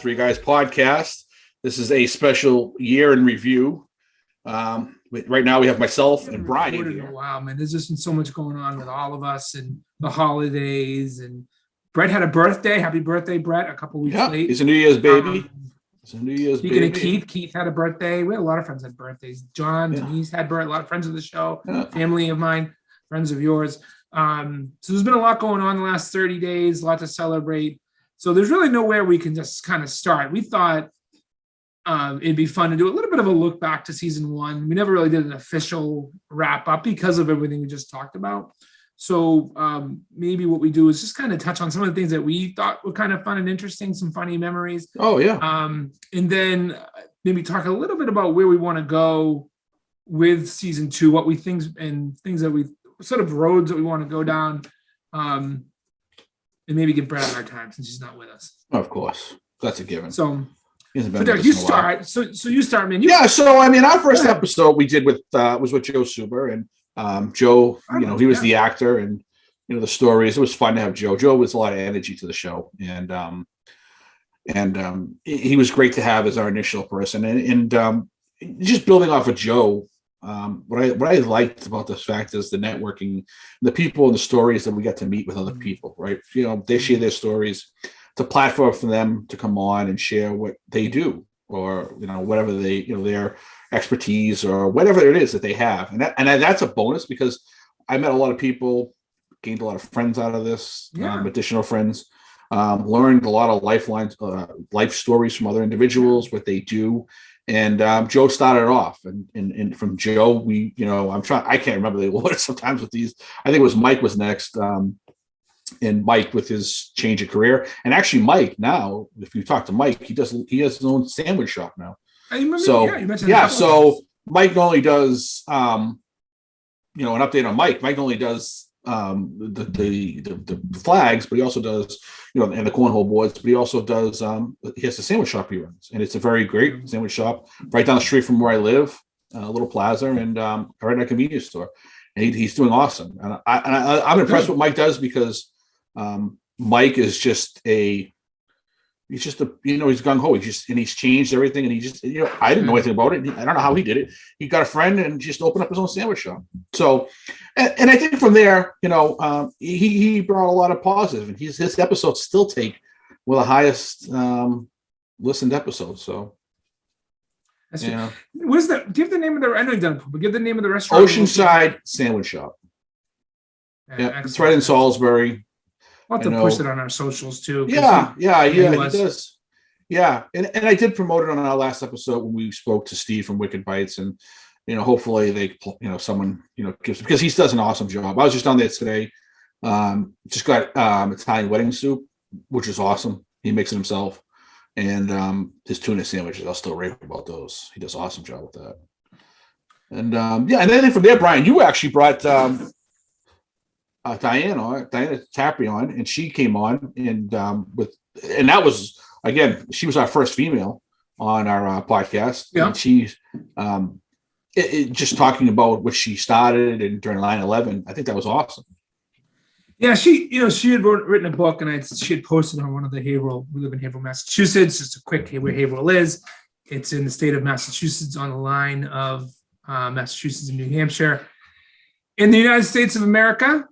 Three Guys podcast. This is a special year in review. Right now we have myself and Brian here. Wow, man, there's just been so much going on with all of us and the holidays. And Brett had a birthday. Happy birthday, Brett! A couple weeks late. He's a New Year's baby. Speaking of Keith had a birthday. We had a lot of friends had birthdays. John, Denise had birthday. A lot of friends of the show, family of mine, friends of yours. So there's been a lot going on in the last 30 days, a lot to celebrate. So there's really nowhere we can just kind of start. We thought it'd be fun to do a little bit of a look back to season one. We never really did an official wrap up because of everything we just talked about. So maybe what we do is just kind of touch on some of the things that we thought were kind of fun and interesting, some funny memories. Oh, yeah. And then maybe talk a little bit about where we want to go with season two, what we think and things that we sort of roads that we want to go down. And maybe give Brad our time since he's not with us. Of course. That's a given. So Derek, you start. So you start, man. So I mean, our first episode we did with was with Joe Suber, and Joe, he was the actor, and the stories. It was fun to have Joe. Joe was a lot of energy to the show, and he was great to have as our initial person, and just building off of Joe. What I liked about this fact is the networking, the people and the stories that we got to meet with other people, right? They share their stories. It's a platform for them to come on and share what they do, or whatever they their expertise or whatever it is that they have, and that's a bonus because I met a lot of people, gained a lot of friends out of this, additional friends, learned a lot of life stories from other individuals, what they do. And Joe started off, and from Joe, I can't remember the order sometimes with these. I think it was Mike was next, and Mike with his change of career. And actually, Mike now, if you talk to Mike, he has his own sandwich shop now. I remember, you mentioned so Mike not only does, an update on Mike. Mike not only does the flags, but he also does, and the cornhole boards, but he also does, he has the sandwich shop he runs, and it's a very great sandwich shop right down the street from where I live, a little plaza, and right at a convenience store, and he's doing awesome. And I'm impressed with what Mike does because Mike is he's gung ho. He's changed everything, and he just, I didn't know anything about it. I don't know how he did it. He got a friend and just opened up his own sandwich shop. So, and I think from there, he brought a lot of positive, and his episodes still take one of the highest listened episodes. So, what is that? Give the name of the. I know you've done it, but give the name of the restaurant. Oceanside Sandwich Shop. Yeah, it's right in Salisbury. We'll have to push it on our socials too. He does. Yeah, and I did promote it on our last episode when we spoke to Steve from Wicked Bites, and hopefully they, someone gives, because he does an awesome job. I was just down there today. Just got Italian wedding soup, which is awesome. He makes it himself, and his tuna sandwiches. I'll still rave about those. He does an awesome job with that. And and then from there, Brian, you actually brought Diana Tappy on, and she came on, and that was, again, she was our first female on our podcast. Yeah. And she's just talking about what she started and during 9/11. I think that was awesome. Yeah, she had written a book, and she had posted on one of the Haverhill. We live in Haverhill, Massachusetts. Just a quick where Haverhill is. It's in the state of Massachusetts, on the line of Massachusetts and New Hampshire, in the United States of America.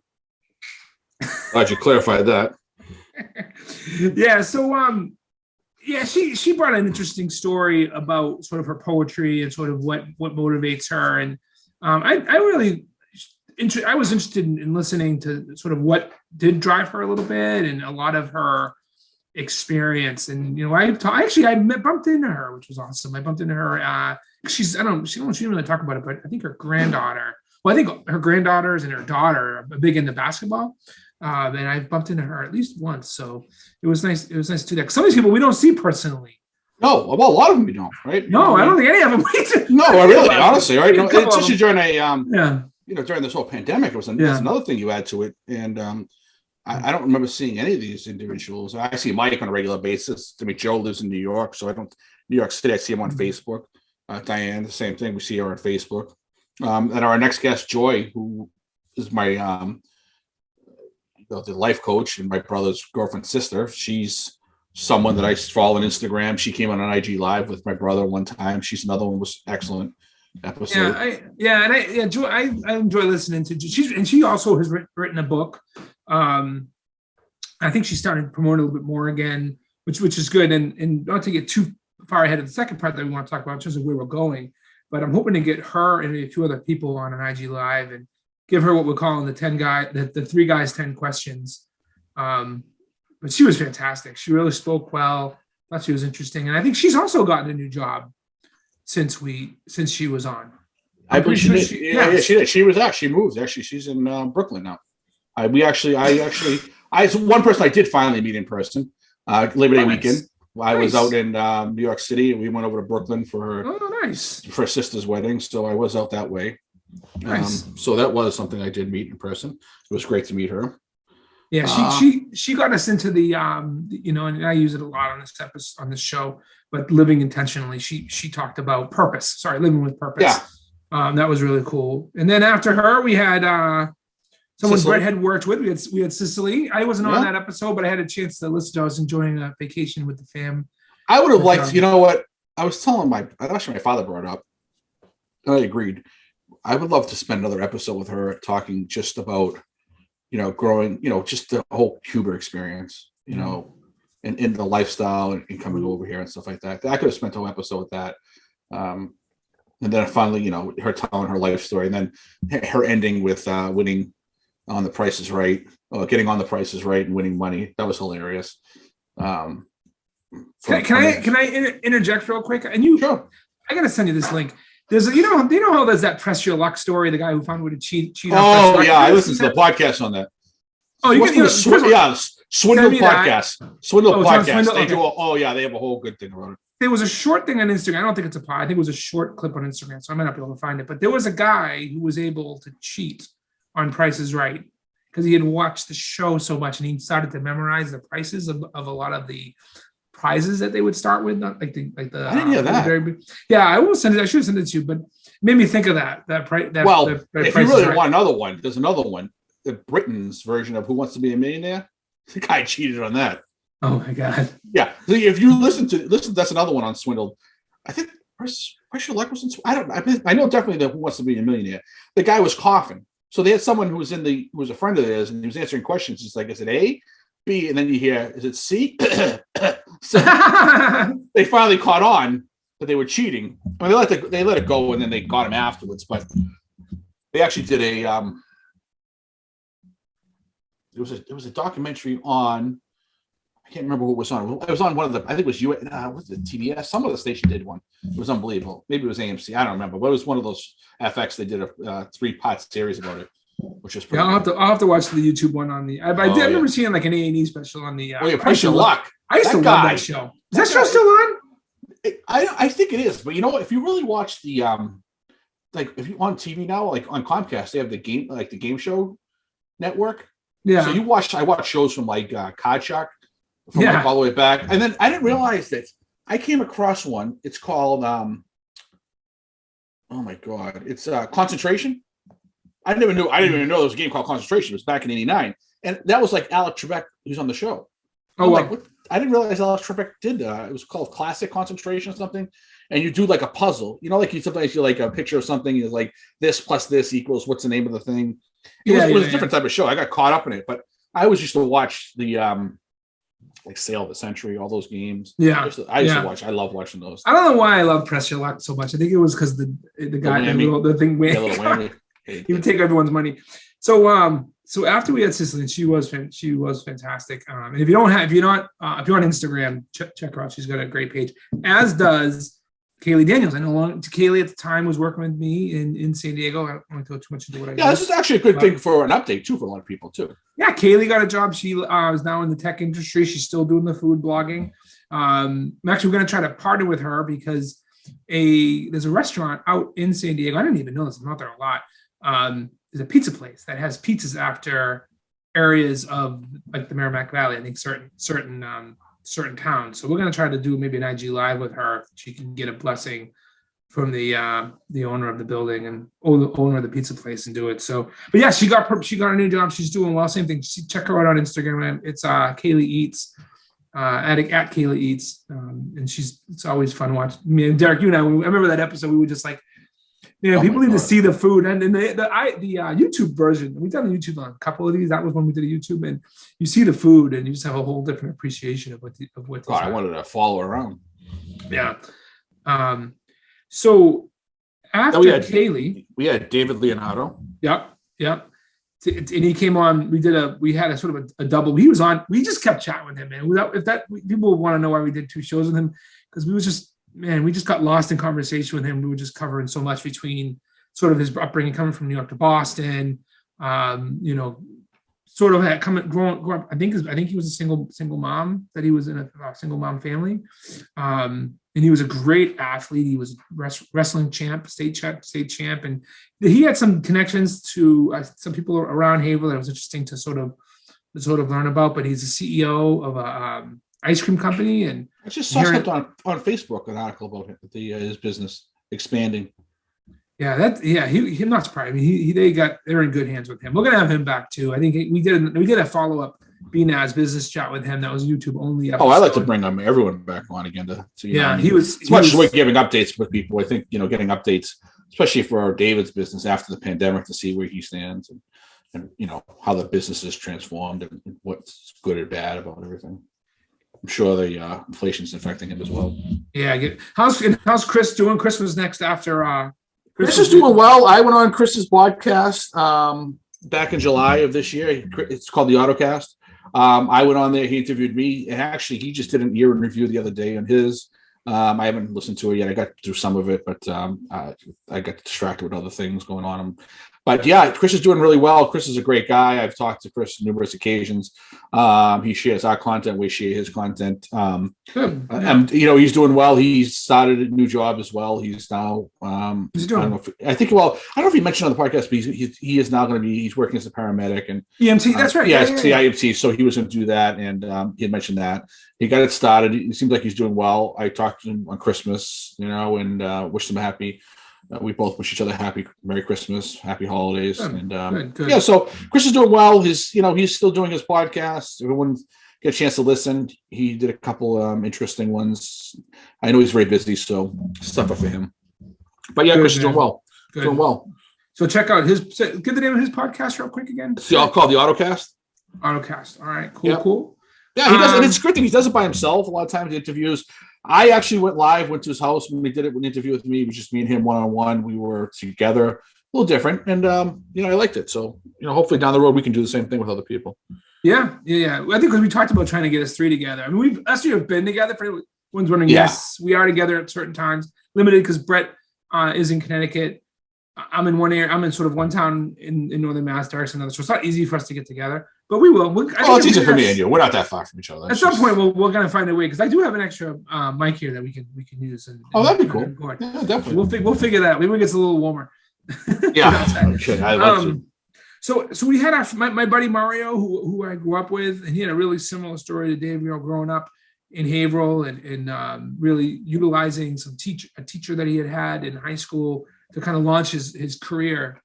Glad you clarified that. She brought an interesting story about sort of her poetry and sort of what motivates her, and I was interested in listening to sort of what did drive her a little bit, and a lot of her experience. And I bumped into her, which was awesome. I bumped into her. She didn't really talk about it, but I think her granddaughter. Well, I think her granddaughters and her daughter are big into basketball. And I bumped into her at least once, so it was nice. It was nice to do that. Some of these people we don't see personally. No, well, a lot of them we don't, right? No, I don't think any of them we do. No, really, honestly, right? Especially during during this whole pandemic, it was another thing you add to it. And I don't remember seeing any of these individuals. I see Mike on a regular basis. I mean, Joe lives in New York, so New York City. I see him on Facebook. Diane, the same thing. We see her on Facebook. And our next guest, Joy, who is my the life coach and my brother's girlfriend's sister. She's someone that I follow on Instagram. She came on an IG live with my brother one time. She's another one was excellent episode. I enjoy listening to she also has written a book. I think she's starting to promote a little bit more again, which is good. And not to get too far ahead of the second part that we want to talk about in terms of where we're going, but I'm hoping to get her and a few other people on an IG live and give her what we're calling the 3 guys 10 questions. But she was fantastic. She really spoke well. Thought she was interesting, and I think she's also gotten a new job since she was on. I believe she did. She did. She was actually moved. Actually, she's in Brooklyn now. I one person I did finally meet in person. Labor Day weekend. I was out in New York City, and we went over to Brooklyn for her for her sister's wedding. So I was out that way. Nice. So that was something I did meet in person. It was great to meet her. Yeah, she got us into the and I use it a lot on this episode, on this show, but living intentionally. She talked about purpose. Sorry, living with purpose. Yeah. That was really cool. And then after her, we had someone Brett had worked with. We had Cicely. I wasn't on that episode, but I had a chance to listen to. I was enjoying a vacation with the fam. I would have liked, you know what? I was telling actually my father brought up, and I agreed. I would love to spend another episode with her talking just about, growing, just the whole Cuba experience, and the lifestyle and coming over here and stuff like that. I could have spent a whole episode with that. And then finally, her telling her life story, and then her ending with winning on The Price is Right, getting on The Price is Right and winning money. That was hilarious. Can I interject real quick? And sure. I got to send you this link. There's do you know how there's that Press Your Luck story, the guy who found a way to cheat Oh yeah, I listened to the podcast on that. Oh, Swindle podcast. Swindle podcast. They do. They have a whole good thing about it. There was a short thing on Instagram. I don't think it's a pod. I think it was a short clip on Instagram, so I might not be able to find it. But there was a guy who was able to cheat on Price is Right because he had watched the show so much, and he started to memorize the prices of a lot of the prizes that they would start with, not like the. I didn't hear that. Yeah, I will send it. I should send it to you, but it made me think of that. If you really want another one, there's another one. The Britain's version of Who Wants to Be a Millionaire. The guy cheated on that. Oh my god. Yeah. So if you listen, that's another one on Swindled. I think Price Your Luck was in. I know definitely that Who Wants to Be a Millionaire. The guy was coughing, so they had someone who was who was a friend of theirs, and he was answering questions. It's like, is it A, B, and then you hear, is it C? So they finally caught on that they were cheating. I mean, they let it go, and then they got him afterwards. But they actually did a. It was a documentary on. I can't remember what it was on. It was on one of the. I think it was what's it, TBS? Some of the station did one. It was unbelievable. Maybe it was AMC. I don't remember. But it was one of those FX. They did a 3-part series about it, which is pretty. Yeah, I'll have to watch the YouTube one on the. I remember seeing like an A&E special on the. Price Your Luck. I used to love that show. Is that show still on? I think it is. But if you really watch the like if you on TV now, like on Comcast, they have the game show network. Yeah. So I watch shows from like Card Shark from like all the way back. And then I didn't realize that I came across one. It's called oh my God. It's Concentration. I didn't even know there was a game called Concentration. It was back in '89. And that was like Alex Trebek who's on the show. Oh, like, what? I didn't realize Alex Trebek did that. It was called Classic Concentration or something. And you do like a puzzle. Like sometimes you like a picture of something is like this plus this equals what's the name of the thing. It was a different type of show. I got caught up in it, but I always used to watch the like Sale of the Century, all those games. Yeah, I used to watch. I love watching those. I don't know why I love Press Your Luck so much. I think it was because the guy the thing he would take everyone's money. So after we had Cicely, and she was fantastic. And if you're on Instagram, check her out. She's got a great page, as does Kaylee Daniels. I know Kaylee at the time was working with me in San Diego. I don't want to go too much into what I do. Yeah, this is actually a good thing for an update too for a lot of people too. Yeah, Kaylee got a job. She is now in the tech industry. She's still doing the food blogging. I'm actually going to try to partner with her because there's a restaurant out in San Diego. I didn't even know this. I'm not there a lot. There's a pizza place that has pizzas after areas of like the Merrimack Valley. I think certain towns. So we're going to try to do maybe an IG live with her. If she can get a blessing from the owner of the building and the owner of the pizza place and do it. So, but yeah, she got a new job. She's doing well. Same thing. Check her out on Instagram. It's Kaylee Eats. at Kayla Eats, and it's always fun watching. I mean, Derek, you and I remember that episode. We were just like, people need to see the food, and then the YouTube version. We've done a YouTube on a couple of these. That was when we did a YouTube, and you see the food, and you just have a whole different appreciation of what. I wanted to follow around. Yeah. So after Kaylee, we had David Leonardo. Yep. And he came on. We had a sort of a double. He was on. We just kept chatting with him, man. People want to know why we did 2 shows with him, because we just got lost in conversation with him. We were just covering so much between sort of his upbringing, coming from New York to Boston. Sort of had growing up. I think he was a single mom, that he was in a single mom family. And he was a great athlete. He was wrestling champ, state champ, and he had some connections to some people around Haverhill that was interesting to sort of learn about. But he's the CEO of a ice cream company, and I just saw something on Facebook, an article about his business expanding. Yeah, I'm not surprised. I mean, they're in good hands with him. We're gonna have him back too. I think we did a follow-up BNAS business chat with him. That was YouTube only episode. I like to bring everyone back on again to he was as much as we're giving updates with people. I think getting updates, especially for David's business after the pandemic, to see where he stands and how the business is transformed and what's good or bad about everything. I'm sure the inflation's affecting him as well. Yeah. How's Chris doing? Chris was next after. Chris is doing well. I went on Chris's podcast back in July of this year. It's called the Autocast. I went on there. He interviewed me, and actually, he just did an year in review the other day on his. I haven't listened to it yet. I got through some of it, but I got distracted with other things going on. But yeah, Chris is doing really well. Chris is a great guy. I've talked to Chris on numerous occasions. He shares our content. We share his content. And he's doing well. He's started a new job as well. He's now. He's doing. I don't know if he mentioned on the podcast, but he is now going to be. He's working as a paramedic and EMT. That's right. Yeah, EMT. So he was going to do that, and he had mentioned that he got it started. It seems like he's doing well. I talked to him on Christmas, and wished him happy. We both wish each other happy Merry Christmas, happy holidays, good. Yeah. So Chris is doing well. He's still doing his podcast. Everyone get a chance to listen. He did a couple interesting ones. I know he's very busy, so suffer for him. But yeah, Chris is doing well. Good. Doing well. So check out give the name of his podcast real quick again. So I'll call the Autocast. Autocast. All right. Cool. Yeah, he does, and it's a great thing. He does it by himself. A lot of times, interviews. I actually went to his house when he did it. When he interviewed with me, it was just me and him one-on-one. We were together, a little different, and I liked it. So hopefully down the road we can do the same thing with other people. Yeah. I think because we talked about trying to get us 3 together. I mean, us 3 have been together. For one's wondering, yes, we are together at certain times, limited because Brett is in Connecticut. I'm in one area. I'm in sort of one town in northern Mass, Derek's another. So it's not easy for us to get together, but we will. It's easier for me and you. We're not that far from each other. At some point, we're going to find a way, because I do have an extra mic here that we can use. That'd be cool. Yeah, definitely. We'll figure that out. Maybe when it gets a little warmer. Yeah, I'd love to. So we had my buddy Mario, who I grew up with, and he had a really similar story to Dave. Growing up in Haverhill and really utilizing a teacher that he had in high school to kind of launch his career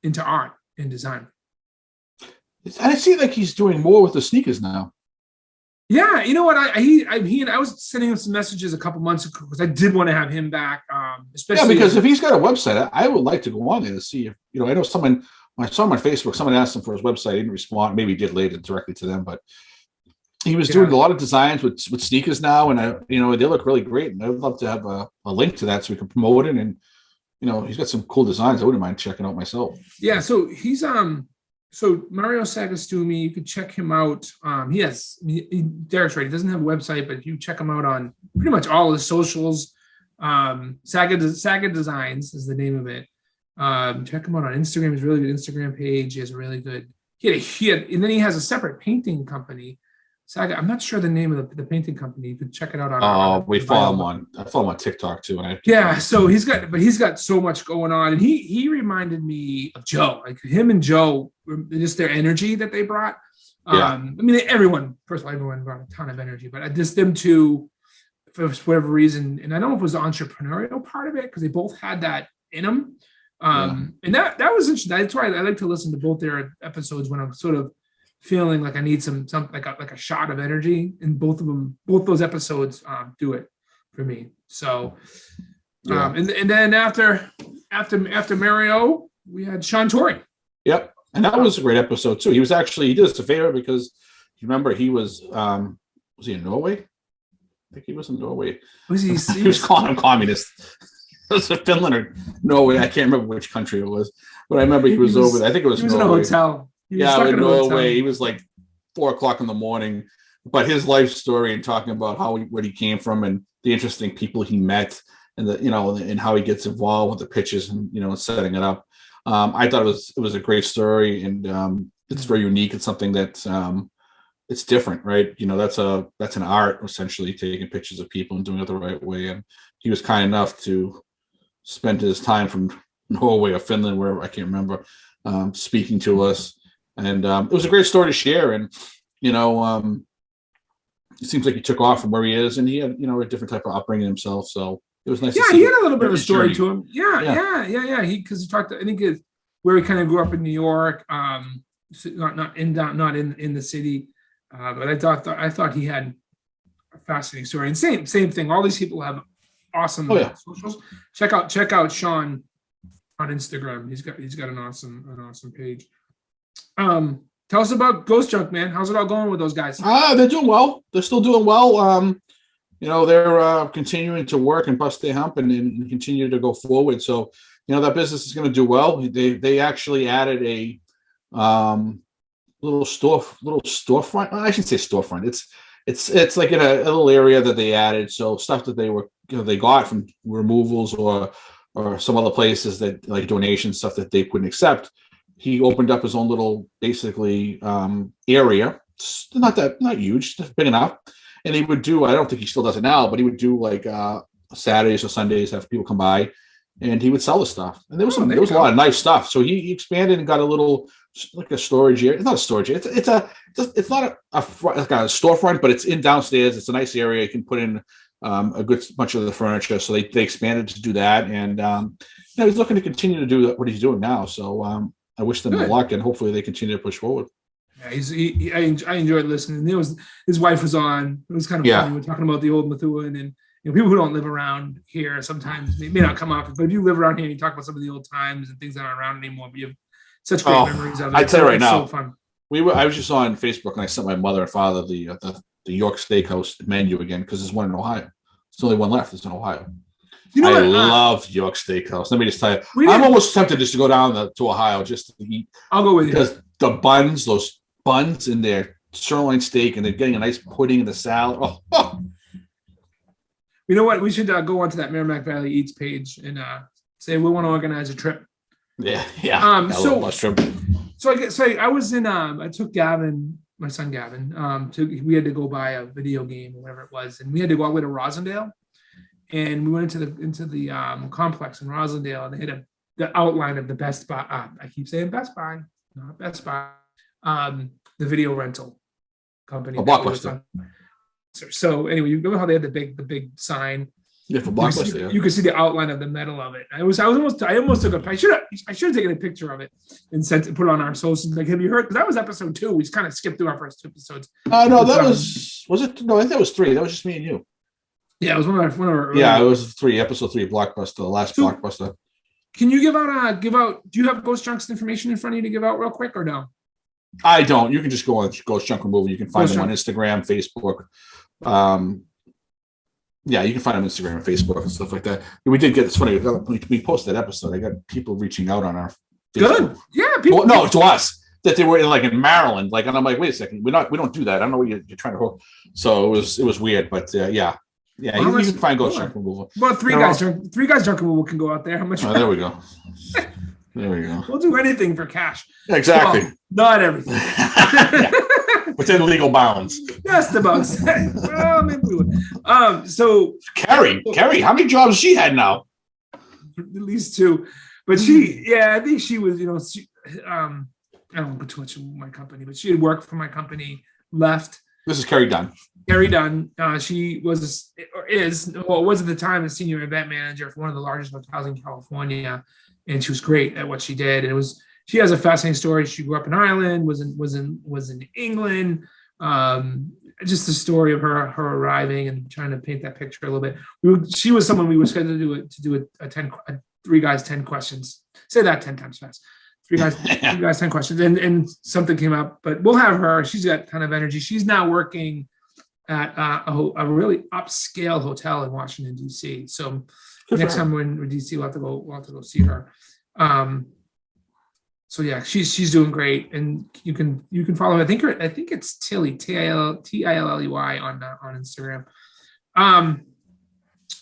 into art and design. I see like he's doing more with the sneakers now. Yeah, you know what? I was sending him some messages a couple months ago because I did want to have him back. Especially because if he's got a website, I would like to go on there to see if I know someone. I saw him on Facebook. Someone asked him for his website. He didn't respond. Maybe he did later directly to them, but he was doing a lot of designs with sneakers now, and they look really great. And I'd love to have a link to that so we can promote it. And he's got some cool designs. I wouldn't mind checking out myself. Yeah, so he's so Mario Sagastumi, you could check him out. Derek's right. He doesn't have a website, but you check him out on pretty much all his socials. Saga Designs is the name of it. Check him out on Instagram. He's a really good Instagram page. He has a really good. And then he has a separate painting company. Saga. I'm not sure the name of the painting company. You could check it out on. We follow him on. I follow him on TikTok too. So he's got so much going on, and he reminded me of Joe. Like him and Joe, just their energy that they brought. I mean, everyone brought a ton of energy, but just them two, for whatever reason, and I don't know if it was the entrepreneurial part of it because they both had that in them. And that was interesting. That's why I like to listen to both their episodes when I'm sort of feeling like I need something like a shot of energy, and both those episodes do it for me. So, and then after Mario, we had Sean Torrey. Yep, and that was a great episode too. He did us a favor because you remember he was he in Norway? I think he was in Norway. Was he? He was calling him communist. It was Finland or Norway. I can't remember which country it was, but I remember he was over there. I think it was. He was Norway. in a hotel. In Norway. He was like 4:00 in the morning. But his life story and talking about where he came from and the interesting people he met and and how he gets involved with the pitches and setting it up. I thought it was a great story, and it's very unique. It's something that it's different, right? That's an art, essentially, taking pictures of people and doing it the right way. And he was kind enough to spend his time from Norway or Finland, wherever, I can't remember, speaking to us. And it was a great story to share. And it seems like he took off from where he is, and he had a different type of upbringing himself. So it was nice. Yeah, to see he had a little bit of a story journey. to him. Yeah. Because he talked. I think where he kind of grew up in New York, not in the city. But I thought he had a fascinating story. And same thing. All these people have awesome socials. Check out Sean on Instagram. He's got an awesome page. Tell us about Ghost Junk, man. How's it all going with those guys? They're doing well. They're still doing well. They're continuing to work and bust their hump and continue to go forward. So, that business is going to do well. They actually added a little storefront. I shouldn't say storefront. It's like in a little area that they added. So stuff that they got from removals or some other places that like donation stuff that they couldn't accept. He opened up his own little basically area. It's not huge, just big enough. And he would do, I don't think he still does it now, but he would do like Saturdays or Sundays, have people come by and he would sell the stuff. And there was a lot of nice stuff. So he expanded and got a little, like a storage area. It's not a storage area. It's not a storefront, but it's in downstairs. It's a nice area. You can put in a good bunch of the furniture. So they expanded to do that. And he's looking to continue to do what he's doing now. So I wish them luck, and hopefully they continue to push forward. Yeah, I enjoyed listening. His wife was on. It was kind of funny. We're talking about the old Methuen, and people who don't live around here sometimes may not come up. But if you live around here and you talk about some of the old times and things that aren't around anymore, but you have such great memories of it. I tell you right now, so fun. I was just on Facebook and I sent my mother and father the York Steakhouse menu again because there's one in Ohio. There's only one left. It's in Ohio. I love York Steakhouse. Let me just tell you, I'm almost tempted just to go down to Ohio just to eat. I'll go with you because those buns in their sirloin steak, and they're getting a nice pudding in the salad. Oh. You know what? We should go onto that Merrimack Valley Eats page and say we want to organize a trip. Yeah. So I was in. I took Gavin, my son Gavin. We had to go buy a video game or whatever it was, and we had to go all the way to Rosendale. And we went into the complex in Rosendale, and they had the outline of the Best Buy. I keep saying Best Buy, not Best Buy. The video rental company. Blockbuster. So anyway, you know how they had the big sign. Yeah, for Blockbuster. You could see the outline of the metal of it. I almost took I should have taken a picture of it and put it on our socials. Like, have you heard? Because that was episode 2. We just kind of skipped through our first 2 episodes. No, that was it? No, I think that was 3. That was just me and you. Yeah, it was one of our it was 3, episode 3, Blockbuster, the last Blockbuster. Can you give out? Do you have Ghost Junk's information in front of you to give out real quick or no? I don't. You can just go on Ghost Junk Removal. You can find them on Instagram, Facebook. You can find them on Instagram and Facebook and stuff like that. We did get, it's funny, we posted that episode. I got people reaching out on our Facebook. Good. Yeah. People. Well, no, to us. That they were in Maryland. And I'm like, wait a second, we don't do that. I don't know what you're trying to hook. So it was weird, but yeah. Yeah, you can find Ghost Junk Removal. Well, three guys junk removal can go out there. How much? Oh, there we go. There we go. We'll do anything for cash. Exactly. Well, not everything. Within legal bounds. Just about. Well, maybe we would. So Carrie, how many jobs she had now? At least 2. But I think she was, I don't put too much in my company, but she had worked for my company, left. This is Carrie Dunn. Carrie Dunn. She was at the time a senior event manager for one of the largest hotels in California, and she was great at what she did. And she has a fascinating story. She grew up in Ireland, was in England. Just the story of her arriving and trying to paint that picture a little bit. She was someone we were scheduled to do a 3 guys 10 questions. Say that 10 times fast. 3 guys 10 questions, and something came up. But we'll have her. She's got a ton of energy. She's now working at a really upscale hotel in Washington D.C. So next time we're in DC, we'll have to go see her. So yeah, she's doing great, and you can follow her. I think it's Tilly, Tilley on Instagram. And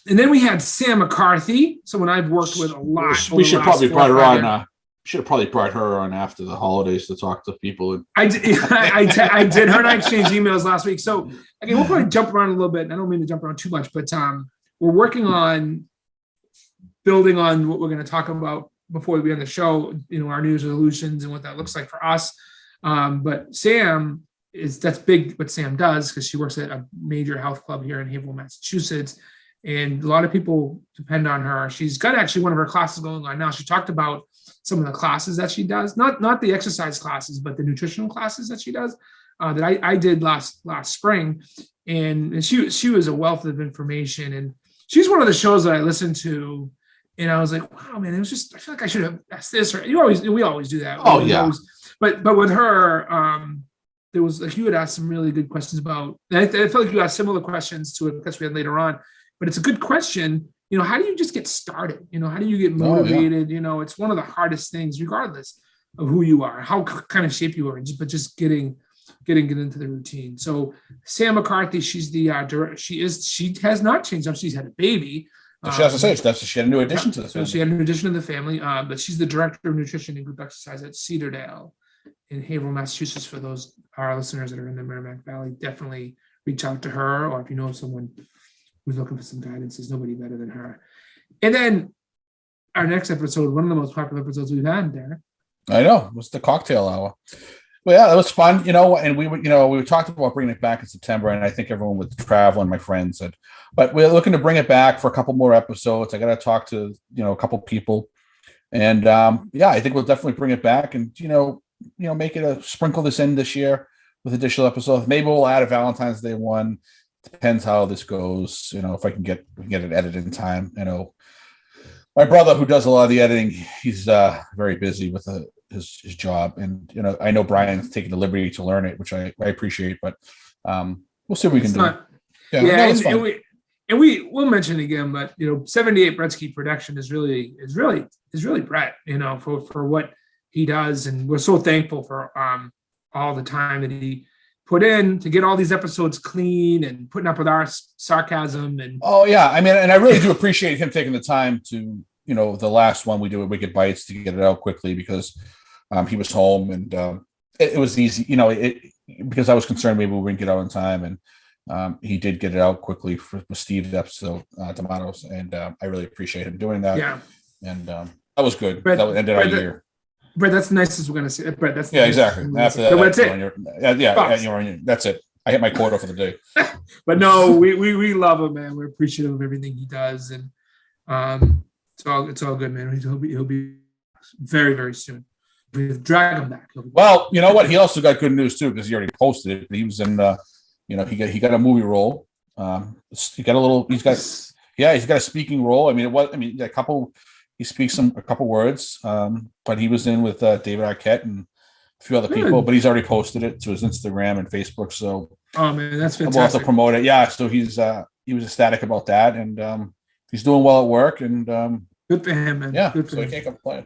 then we had Sam McCarthy, someone I've worked with a lot. We should probably brought her on. Should have probably brought her on after the holidays to talk to people. I did. Her and I exchanged emails last week. So again, we'll probably jump around a little bit. I don't mean to jump around too much, but we're working on building on what we're going to talk about before we end the show. Our New Year's resolutions and what that looks like for us. But that's big what Sam does, because she works at a major health club here in Haverhill, Massachusetts. And a lot of people depend on her. She's got actually one of her classes going on now. She talked about some of the classes that she does, not the exercise classes, but the nutritional classes that she does, that I did last spring. And she was a wealth of information. And she's one of the shows that I listened to, and I was like, wow, man, I feel like I should have asked this, or we always do that. Oh, yeah. But with her, there was like, you had asked some really good questions about, and I feel like you asked similar questions to a question we had later on, but it's a good question. How do you just get started? How do you get motivated? Oh, yeah. It's one of the hardest things, regardless of who you are, how kind of shape you are, but just getting into the routine. So Sam McCarthy, she's the director. She has not changed up. She's had a baby. She has to say she had a new addition to the family. So she had a new addition to the family, but she's the director of nutrition and group exercise at Cedardale in Haverhill, Massachusetts. For those our listeners that are in the Merrimack Valley, definitely reach out to her, or if you know someone who's looking for some guidance, there's nobody better than her. And then our next episode, one of the most popular episodes we've had, Derek. I know, it was the cocktail hour. Well, yeah, that was fun, and we talked about bringing it back in September, and I think everyone would travel, and my friends said, but we're looking to bring it back for a couple more episodes. I got to talk to, a couple people, and I think we'll definitely bring it back, and, make it sprinkle this in this year with additional episodes. Maybe we'll add a Valentine's Day one. Depends how this goes, if I can get it edited in time. My brother, who does a lot of the editing, he's very busy with his job, and I know Brian's taking the liberty to learn it, which I appreciate. But we'll see what we can do. We'll mention it again, but 78 Bretsky production is really Brett, for what he does, and we're so thankful for all the time that he put in to get all these episodes clean and putting up with our sarcasm. And and I really do appreciate him taking the time to, the last one we did with Wicked Bites, to get it out quickly, because he was home, and it was easy, because I was concerned maybe we wouldn't get out in time, and he did get it out quickly for Steve's episode, Tomatoes, and I really appreciate him doing that. Yeah, and that was good. That ended our year. Brett, that's the nicest we're going to see. Brett, that's exactly. After that, that's it. That's it. I hit my quota for the day. But no, we love him, man. We're appreciative of everything he does, and it's all good, man. He'll be very, very soon. We drag him back. Well, you know what? He also got good news too, because he already posted it. He was in, he got a movie role. He's got a speaking role. He speaks a couple words, but he was in with David Arquette and a few other people, but he's already posted it to his Instagram and Facebook. So, oh man, that's fantastic. We'll have to promote it. Yeah. So he was ecstatic about that, and he's doing well at work, and good for him, man. Yeah. Good for him. He can't complain.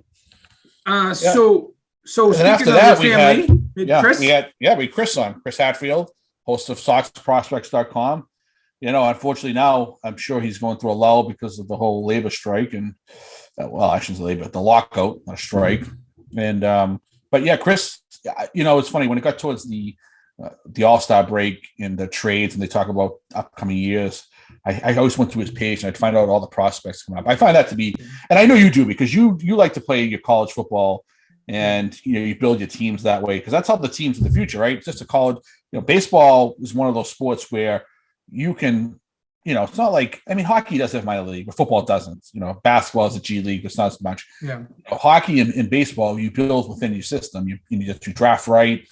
So and after that, family, we had Chris on, Chris Hatfield, host of SoxProspects.com. Unfortunately now I'm sure he's going through a lull because of the whole labor strike, and I shouldn't say labor, the lockout, not a strike. And but yeah, Chris, it's funny when it got towards the All-Star break and the trades, and they talk about upcoming years. I always went through his page, and I'd find out all the prospects coming up. I find that to be, and I know you do, because you like to play your college football, and you build your teams that way, because that's how the teams in the future, right? It's just a college. Baseball is one of those sports where you can it's not like, I mean, hockey does have minor league, but football doesn't. Basketball is a G League, it's not as much. Yeah. Hockey and baseball, you build within your system. You draft right,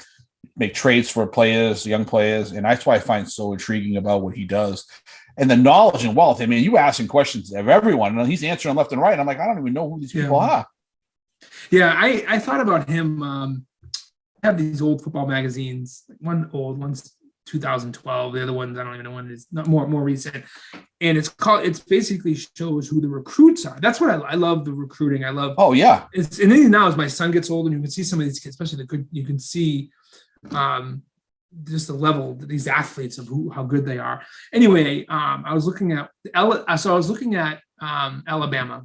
make trades for players, young players, and that's why I find so intriguing about what he does. And the knowledge and wealth. I mean, you asking questions of everyone, and he's answering left and right. I'm like, I don't even know who these people are. Yeah, I thought about him. I have these old football magazines. One's 2012. The other ones I don't even know when it is. Not more recent. And it's basically shows who the recruits are. That's what I love, the recruiting. I love. Oh yeah. And then now as my son gets older, you can see some of these kids, especially you can see just the level that these athletes of how good they are. Anyway, I was looking at Alabama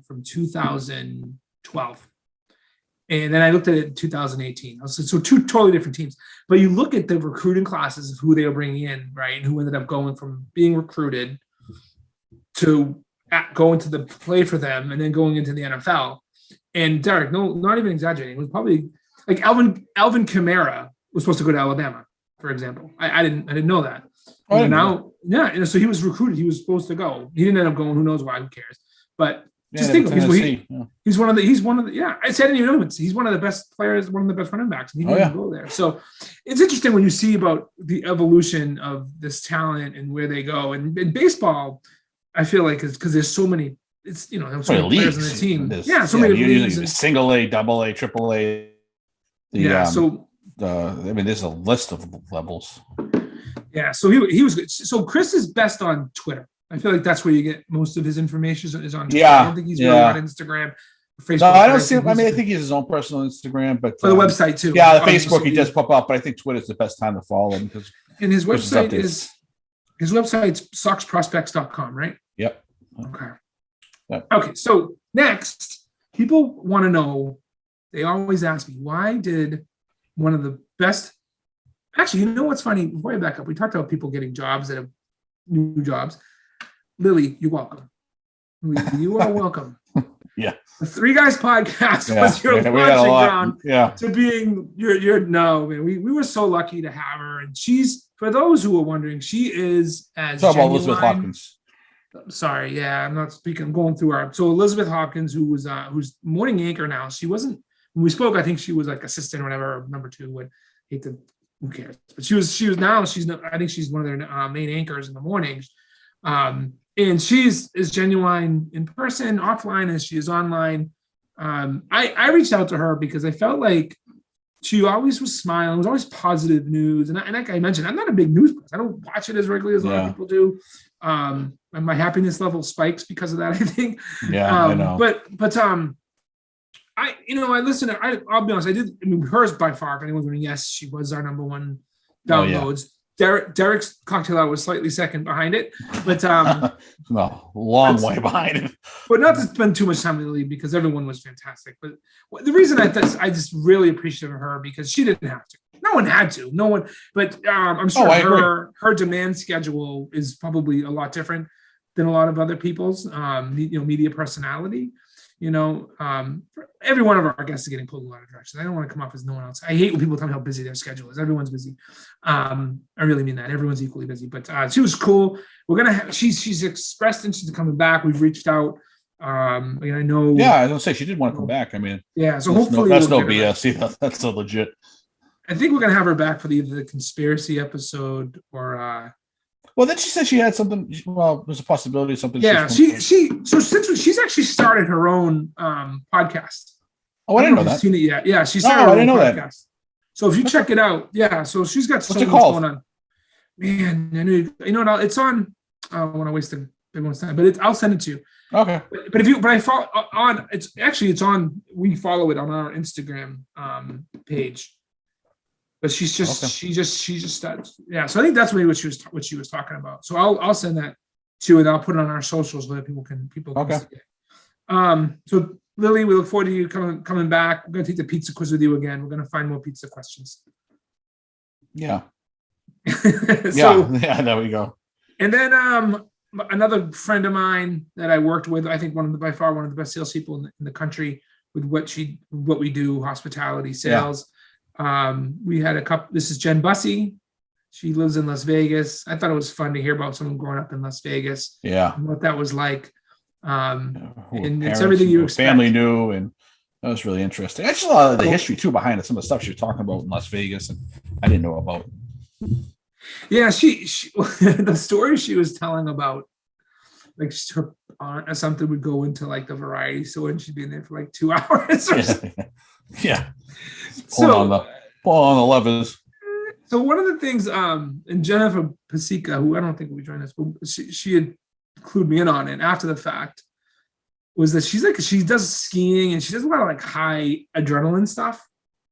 from 2012. And then I looked at it in 2018. So two totally different teams. But you look at the recruiting classes of who they were bringing in, right? And who ended up going from being recruited to going to the play for them and then going into the NFL. And Derek, no, not even exaggerating, it was probably like Alvin Kamara was supposed to go to Alabama, for example. I didn't know that. Oh, yeah. And so he was recruited. He was supposed to go. He didn't end up going. Who knows why? Who cares? But just think of he's one of the yeah. I said I didn't even know he's one of the best players, one of the best running backs, and he didn't go there. So it's interesting when you see about the evolution of this talent and where they go. And in baseball, I feel like it's because there's so many. It's so many players in the team. So many leagues. Single A, double A, triple A. I mean, there's a list of levels. Yeah, so he was good. So Chris is best on Twitter. I feel like that's where you get most of his information is on Twitter. Yeah, I don't think he's really on Instagram, or Facebook. No, I don't see him. I mean, I think he has his own personal Instagram, but the website too. Yeah, the Facebook he does pop up, but I think Twitter's the best time to follow him because. And his website's soxprospects.com, right? Yep. Okay. Yep. Okay. So next, people want to know. They always ask me, why did one of the best? Actually, you know what's funny? Before I back up, we talked about people getting jobs that have new jobs. Lily, you're welcome. You are welcome. Yeah. The Three Guys podcast was your launching ground to being your no, man. We were so lucky to have her. And she's, for those who are wondering, she is as talk about Elizabeth Hopkins. Sorry, I'm not speaking. I'm going through her. So Elizabeth Hopkins, who's morning anchor now. She wasn't when we spoke. I think she was like assistant or whatever, number 2. Would hate to. Who cares? But she was now. I think she's one of their main anchors in the mornings. And she's as genuine in person, offline as she is online. I reached out to her because I felt like she always was smiling. It was always positive news. And like I mentioned, I'm not a big news person. I don't watch it as regularly as a lot of people do. And my happiness level spikes because of that, I think. Yeah, I know. But I listen. I'll be honest. I did. I mean, hers by far. If anyone's wondering, yes, she was our number one downloads. Derek's cocktail hour was slightly second behind it, but long way behind it. But not to spend too much time in the lead because everyone was fantastic. But the reason I just really appreciate her because she didn't have to. No one had to. No one. But I'm sure her demand schedule is probably a lot different than a lot of other people's. Media personality. Every one of our guests is getting pulled in a lot of directions. I don't want to come off as no one else. I hate when people tell me how busy their schedule is. Everyone's busy. I really mean that. Everyone's equally busy. But she was cool. We're gonna have. She's expressed interest in coming back. We've reached out. I know. Yeah, I was gonna say she did want to come back. I mean, yeah. So hopefully that's no BS. That's so legit. I think we're gonna have her back for either the conspiracy episode or. Well, then she said she had something. Well, there's a possibility of something. Yeah, she's actually started her own podcast. Oh, I didn't know that. Seen it yet? Yeah, she started her own podcast. That. So if you check it out, so she's got so much going on. Man, it's on. I don't want to waste a big one's time, but I'll send it to you. Okay. But I follow on. It's on. We follow it on our Instagram page. But she just starts. Yeah. So I think that's maybe what she was talking about. So I'll send that to you and I'll put it on our socials so that people can see it. So Lily, we look forward to you coming back. We're gonna take the pizza quiz with you again. We're gonna find more pizza questions. Yeah. Yeah, there we go. And then another friend of mine that I worked with, I think by far one of the best salespeople in the country with what we do, hospitality sales. We had a couple. This is Jen Bussey. She lives in Las Vegas. I thought it was fun to hear about someone growing up in Las Vegas. Yeah. And what that was like. Who And it's parents everything and you who expect. family knew, and that was really interesting. Actually, a lot of the history too behind it. Some of the stuff she was talking about in Las Vegas, and I didn't know about. Yeah, she the story she was telling about, like her aunt or something would go into like the variety store and she'd be in there for like 2 hours or something. Yeah. So Pulling on the levers. so one of the things, and Jennifer Pasica, who I don't think will join us, but she had clued me in on it after the fact, was that she does skiing and she does a lot of like high adrenaline stuff.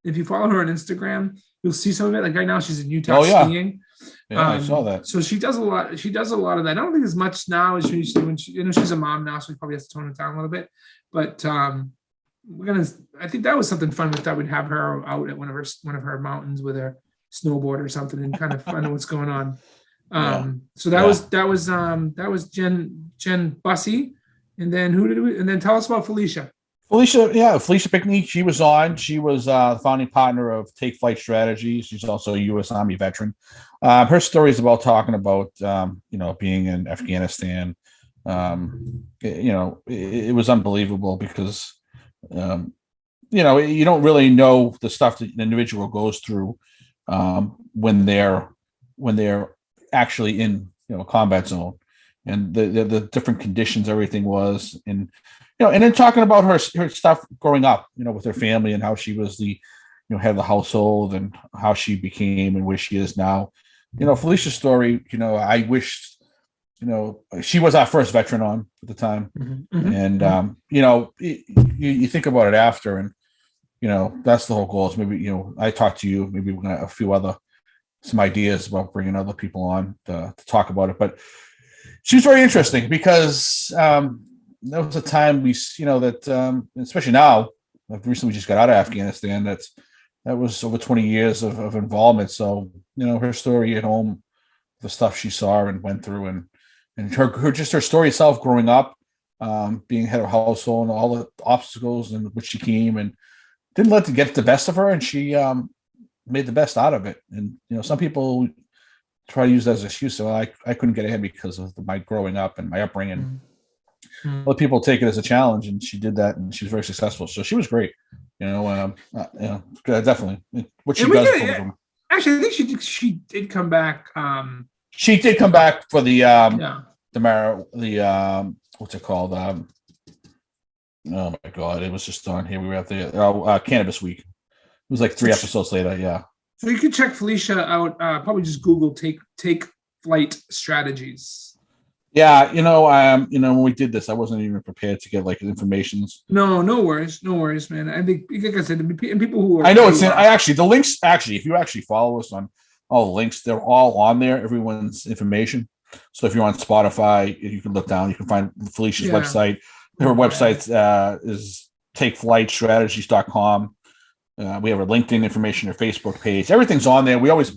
If you follow her on Instagram, you'll see some of it. Like right now, she's in Utah skiing. Yeah, I saw that. So she does a lot. She does a lot of that. I don't think as much now as she used to when she, she's a mom now, so she probably has to tone it down a little bit. But I think that was something fun. We thought we'd have her out at one of her mountains with her snowboard or something and kind of find out what's going on. So that was Jen Bussey, and then and then tell us about Felicia. Felicia Pickney. She was the founding partner of Take Flight Strategies. She's also a U.S. Army veteran. Her story is about talking about being in Afghanistan. It was unbelievable because you don't really know the stuff that an individual goes through when they're actually in a combat zone, and the different conditions everything was, and and then talking about her stuff growing up, with her family and how she was the head of the household and how she became and where she is now. Felicia's story, I wish she was our first veteran on at the time. And you think about it after, and that's the whole goal is maybe I talked to you, maybe we're gonna have some ideas about bringing other people on to talk about it. But she was very interesting because there was a time especially now, I've recently just got out of Afghanistan, that was over 20 years of involvement. So her story at home, the stuff she saw and went through, and her story itself growing up, being head of household and all the obstacles in which she came, and didn't let it get the best of her, and she made the best out of it. And some people try to use that as an excuse. So I couldn't get ahead because of my growing up and my upbringing. Other people take it as a challenge, and she did that, and she was very successful. So she was great. Definitely what she does. Actually, I think she did come back. She did come back for the what's it called? Oh my God, it was just on here. We were at the Cannabis Week. It was like 3 episodes later. Yeah. So you can check Felicia out. Probably just Google take flight strategies. Yeah, when we did this, I wasn't even prepared to get like information. No worries, man. I think, like I said, and people who are, I know the links. Actually, if you actually follow us on all the links, they're all on there. Everyone's information. So if you're on Spotify, you can look down. You can find Felicia's website. Her website is takeflightstrategies.com. We have our LinkedIn information, our Facebook page. Everything's on there. We always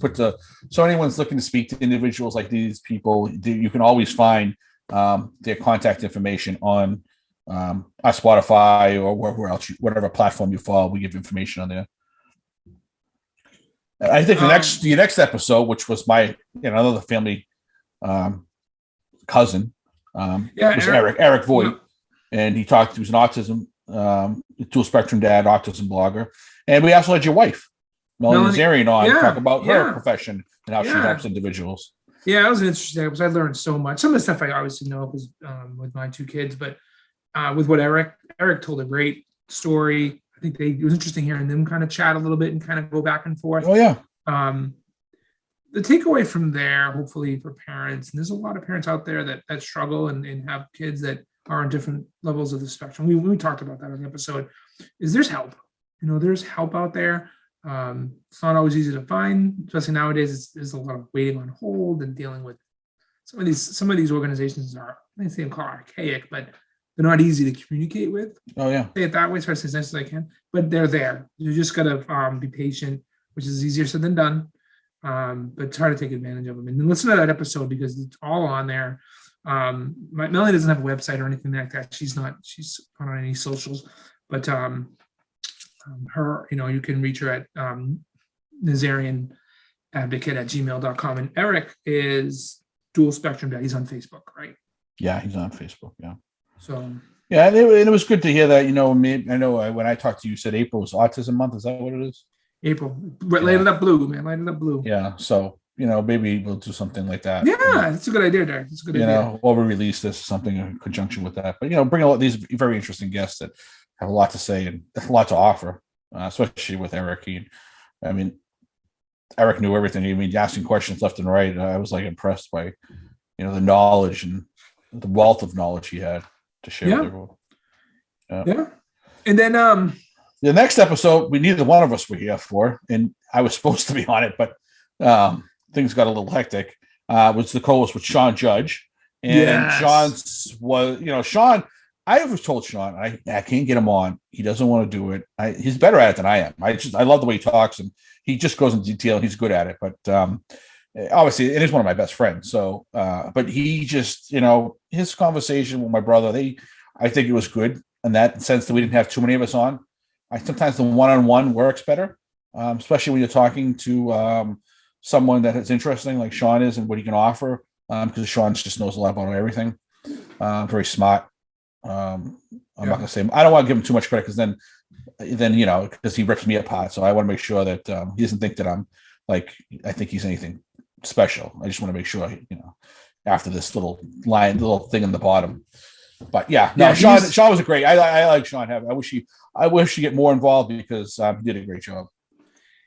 so anyone's looking to speak to individuals like these people, you can always find their contact information on our Spotify or wherever else, whatever platform you follow. We give information on there. I think the next episode, which was my another family cousin, was Eric Voigt, and he was an autism dual spectrum dad, autism blogger. And we also had your wife, Melanie Nazarian, on talk about her profession and how she helps individuals. Yeah, that was an interesting episode. I learned so much. Some of the stuff I obviously know because with my 2 kids, but with what Eric told a great story. I think it was interesting hearing them kind of chat a little bit and kind of go back and forth. Oh yeah. The takeaway from there, hopefully for parents, and there's a lot of parents out there that struggle and have kids that are on different levels of the spectrum. We talked about that on the episode. Is there's help. There's help out there. It's not always easy to find, especially nowadays. There's a lot of waiting on hold and dealing with some of these organizations are, I think they call archaic, but they're not easy to communicate with. Oh yeah. Say it that way, try to say as nice as I can, but they're there. You just gotta be patient, which is easier said than done. But try to take advantage of them and listen to that episode because it's all on there. Melanie doesn't have a website or anything like that. She's not on any socials, but her, you can reach her at Nazarian advocate@gmail.com. And Eric is Dual Spectrum Dad. He's on Facebook, right? Yeah, he's on Facebook. Yeah. So yeah, and it was good to hear that. I know when I talked to you, said April was Autism Month. Is that what it is? April, light it up blue, man. Light it up blue. Yeah. So maybe we'll do something like that. Yeah, that's a good idea, Derek. That's a good idea. Or we release this something in conjunction with that. But bring a lot of these very interesting guests that have a lot to say and a lot to offer, especially with Eric. Eric knew everything. Asking questions left and right. I was like impressed by, the knowledge and the wealth of knowledge he had to share with everyone. Yeah. And then the next episode, neither one of us were here for, and I was supposed to be on it, but things got a little hectic. Was the co-host with Sean Judge, and Sean's was, Sean. I was told Sean, I can't get him on. He doesn't want to do it. He's better at it than I am. I love the way he talks, and he just goes into detail. And he's good at it, but obviously, it is one of my best friends. So, but he just, his conversation with my brother, I think it was good in that sense that we didn't have too many of us on. Sometimes the one-on-one works better, especially when you're talking to someone that is interesting like Sean is and what he can offer, because Sean just knows a lot about everything. Very smart. I'm not going to say, I don't want to give him too much credit because then because he rips me apart. So I want to make sure that he doesn't think that I'm I think he's anything special. I just want to make sure, after this little thing in the bottom. But Sean was a great. I like Sean. I wish he get more involved because he did a great job.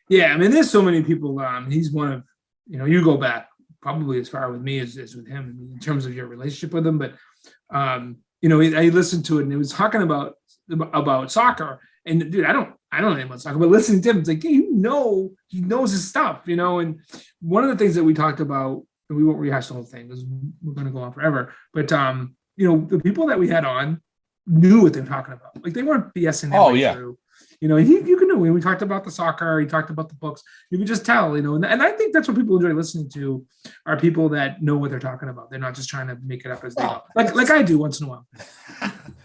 Yeah, there's so many people. He's one of, you go back probably as far with me as with him in terms of your relationship with him. But I listened to it and it was talking about soccer. And dude, I don't know anything about soccer, but listening to him, it's like, he knows his stuff, And one of the things that we talked about, and we won't rehash the whole thing because we're going to go on forever. But the people that we had on knew what they were talking about. Like they weren't BSing. Through. You can know when we talked about the soccer, he talked about the books. You can just tell, and I think that's what people enjoy listening to are people that know what they're talking about. They're not just trying to make it up as they go, like I do once in a while.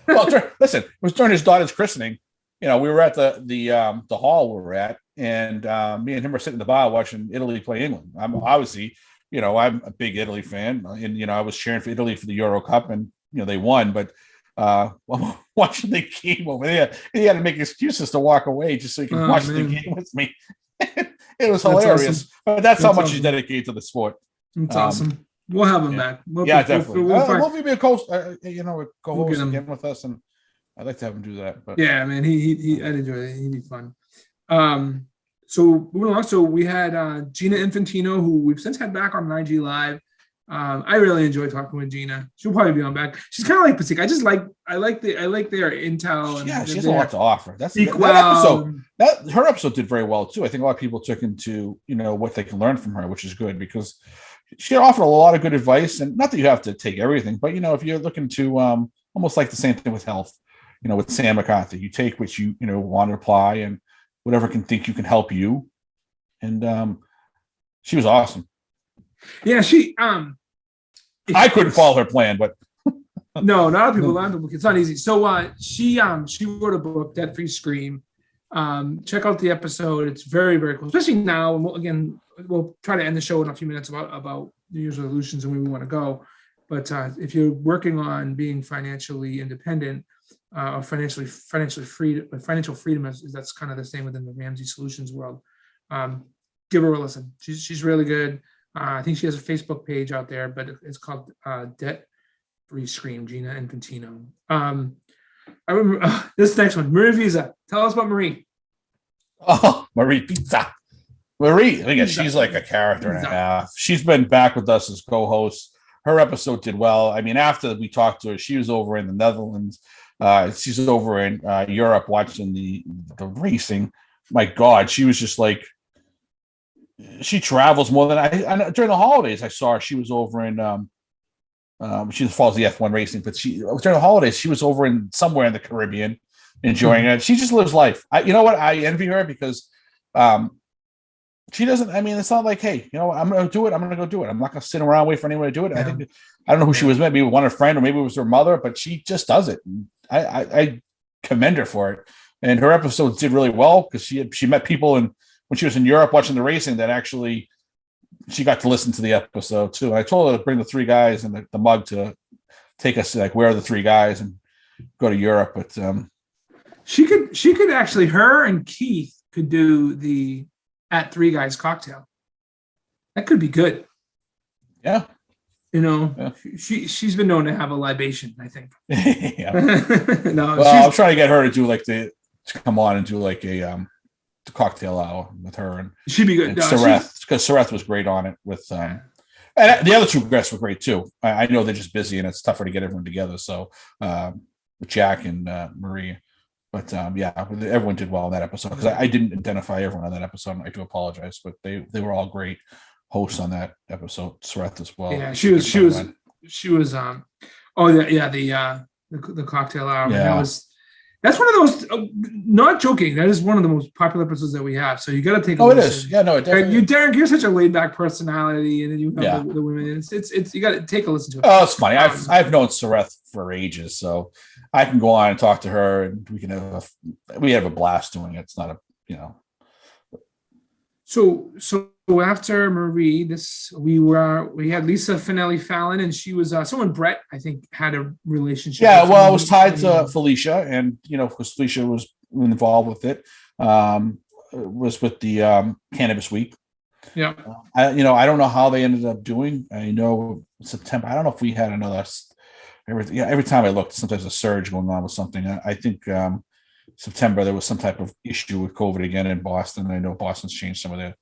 Well, listen, it was during his daughter's christening. We were at the hall we were at, and me and him were sitting in the bar watching Italy play England. I'm obviously, I'm a big Italy fan, and I was cheering for Italy for the Euro Cup, and they won, but. Watching the game over there, he had to make excuses to walk away just so he could watch the game with me. It was hilarious, awesome. But that's how much he's dedicated to the sport. That's awesome. We'll have him back. Definitely. We'll be a co-host, again with us, and I'd like to have him do that. But yeah, man, I'd enjoy it. He'd be fun. So moving along, so we had Gina Infantino, who we've since had back on IG Live. I really enjoy talking with Gina. She'll probably be on back. She's kind of like Pasika. I like their intel. And she has a lot to offer. That episode. Her episode did very well too. I think a lot of people took into what they can learn from her, which is good because she offered a lot of good advice. And not that you have to take everything, but if you're looking to almost like the same thing with health, with Sam McCarthy, you take what you want to apply and whatever can help you. And she was awesome. Yeah, she. I couldn't follow her plan, but no, not a lot of people. It's not easy. So she wrote a book, Debt Free Scream. Check out the episode. It's very, very cool, especially now. And we'll try to end the show in a few minutes about New Year's resolutions and where we want to go. But if you're working on being financially independent or financially free, financial freedom is that's kind of the same within the Ramsey Solutions world. Give her a listen. She's really good. I think she has a Facebook page out there, but it's called Debt Free Scream, Gina Infantino. I remember this next one, Marie Visa. Tell us about Marie. Oh, Marie Pizza. Marie, I think she's like a character and a half. She's been back with us as co-host. Her episode did well. After we talked to her, she was over in the Netherlands. She's over in Europe watching the racing. My God, she was just like, she travels more than I during the holidays. I saw her. She was over in she follows the F1 racing, but during the holidays she was over in somewhere in the Caribbean enjoying it. She just lives life. You know what? I envy her because she doesn't. It's not like, hey, I'm going to do it. I'm going to go do it. I'm not going to sit around wait for anyone to do it. Yeah. I don't know who she was. Maybe one of her friend or maybe it was her mother, but she just does it. And I commend her for it. And her episodes did really well because she met people when she was in Europe watching the racing that actually she got to listen to the episode too. I told her to bring the three guys and the mug to take us to, like, where are the three guys, and go to Europe. But she could actually, her and Keith could do the At Three Guys cocktail. That could be good. Yeah. Yeah. She's been known to have a libation, I think. Yeah. No, well, I'm trying to get her to do to come on and do like a cocktail hour with her, and she'd be good. No, Sareth, because Sareth was great on it with and the other two guests were great too. I know they're just busy and it's tougher to get everyone together. So with Jack and Marie, but everyone did well in that episode, because I didn't identify everyone on that episode. I do apologize, but they were all great hosts on that episod. Sareth as well. Yeah, she was. The cocktail hour. Yeah. That's one of those. Not joking. That is one of the most popular episodes that we have. So you got to take. It is. Yeah, no, it definitely. Derek, you're such a laid back personality, and then you have the women. It's you got to take a listen to it. Oh, it's funny. I've known Sareth for ages, so I can go on and talk to her, and we have a blast doing it. It's not So after Marie, we had Lisa Finelli Fallon, and she was someone Brett, I think, had a relationship. Yeah, well, it was tied to Felicia, and because Felicia was involved with it, was with the Cannabis Week. Yeah. I don't know how they ended up doing. I know September. I don't know if we had another. Every time I looked, sometimes a surge going on with something. I think September there was some type of issue with COVID again in Boston. I know Boston's changed some of their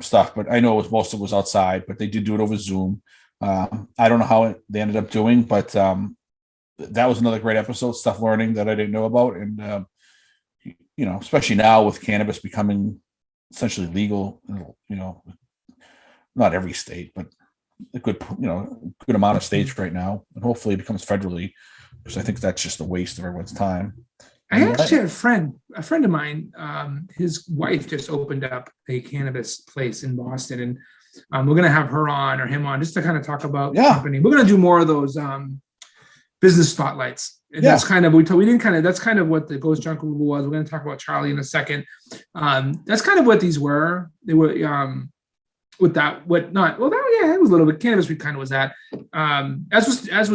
stuff, but I know most of it was outside. But they did do it over Zoom. I don't know how they ended up doing, but that was another great episode. Stuff learning that I didn't know about, and especially now with cannabis becoming essentially legal. Not every state, but a good amount of states right now, and hopefully it becomes federally, because I think that's just a waste of everyone's time. I actually had a friend of mine, his wife just opened up a cannabis place in Boston, and we're going to have her on or him on just to kind of talk about the company. We're going to do more of those business spotlights. And that's kind of, that's kind of what the Ghost Junk Rule was. We're going to talk about Charlie in a second. That's kind of what these were. They were, it was a little bit cannabis. We kind of was that, as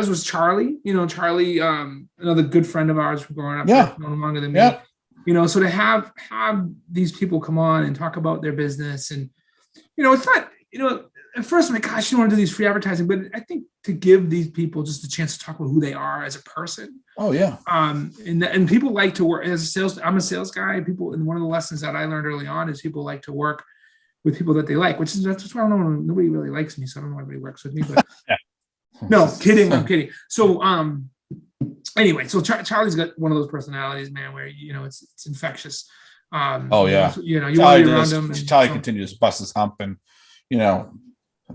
was Charlie. Charlie, another good friend of ours from growing up, no longer than me. So to have these people come on and talk about their business, and it's not, at first I'm like, gosh, you don't want to do these free advertising, but I think to give these people just a chance to talk about who they are as a person. Oh yeah. And people like to work as a sales. I'm a sales guy. And one of the lessons that I learned early on is people like to work with people that they like, that's why I don't know, nobody really likes me, so I don't know why everybody works with me. But no, kidding, I'm kidding. So anyway, so Charlie's got one of those personalities, man, where it's infectious. You want to be around him. Charlie continues to bust his hump, and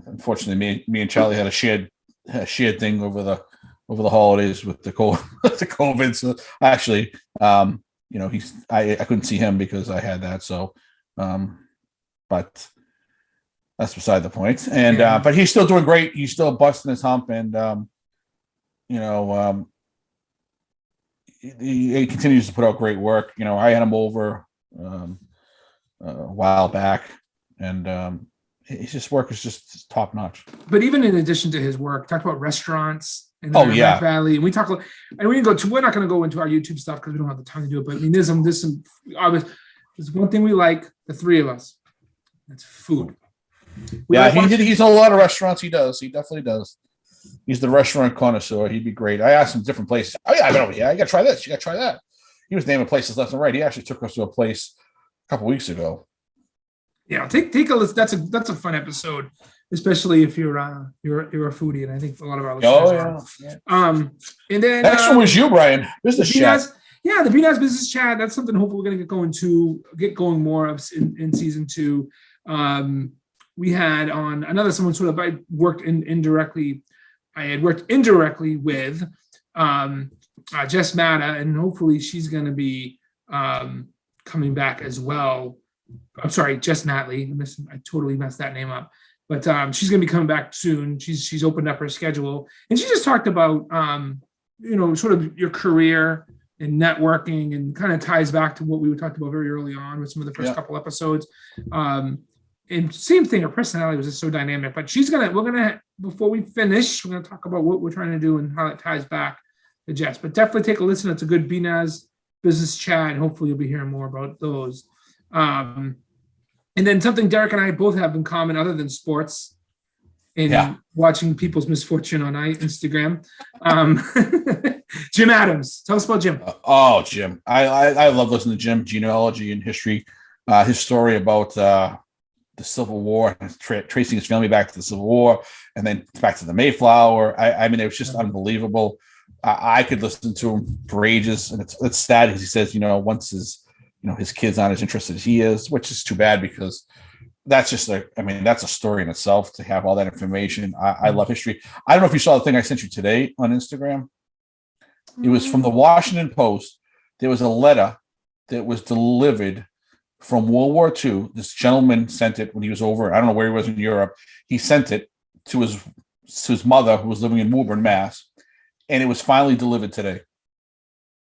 unfortunately, me and Charlie had a shared thing over the holidays with the COVID. So actually, I couldn't see him because I had that. So, but that's beside the point. And but he's still doing great. He's still busting his hump, and he continues to put out great work. I had him over a while back, and his work is just top notch. But even in addition to his work, talked about restaurants in the Valley, and we talk. And we're not going to go into our YouTube stuff because we don't have the time to do it. But I mean, there's one thing we like, the three of us. That's food. He's in a lot of restaurants. He definitely does. He's the restaurant connoisseur. He'd be great. I asked him different places. Oh yeah, I've been over here. I got to try this. You got to try that. He was naming places left and right. He actually took us to a place a couple weeks ago. Yeah, take a listen. That's a fun episode, especially if you're a foodie, and I think a lot of our listeners are. And then next one was you, Brian. Business chat. Yeah, the Be Nice Business Chat. That's something hopefully we're going to get going more of in season 2. We had on another someone sort of I had worked indirectly with Jess Matta, and hopefully she's going to be coming back as well. I'm sorry, Jess Matley. I totally messed that name up, but she's going to be coming back soon. She's opened up her schedule, and she just talked about sort of your career and networking, and kind of ties back to what we talked about very early on with some of the first couple episodes. and same thing, her personality was just so dynamic. But before we finish, we're gonna talk about what we're trying to do and how it ties back to Jess. But definitely take a listen. It's a good BNAS business chat, and hopefully you'll be hearing more about those. And then something Derek and I both have in common, other than sports, and watching people's misfortune on Instagram. Jim Adams, tell us about Jim. Jim, I love listening to Jim, genealogy and history. His story about the Civil War, tracing his family back to the Civil War, and then back to the Mayflower. I mean, it was just unbelievable. I could listen to him for ages, and it's sad because he says, once his kids aren't as interested as he is, which is too bad because that's just that's a story in itself to have all that information. I love history. I don't know if you saw the thing I sent you today on Instagram. It was from the Washington Post. There was a letter that was delivered from World War II. This gentleman sent it when he was over. I don't know where he was in Europe. He sent it to his mother, who was living in Woburn, Mass. And it was finally delivered today.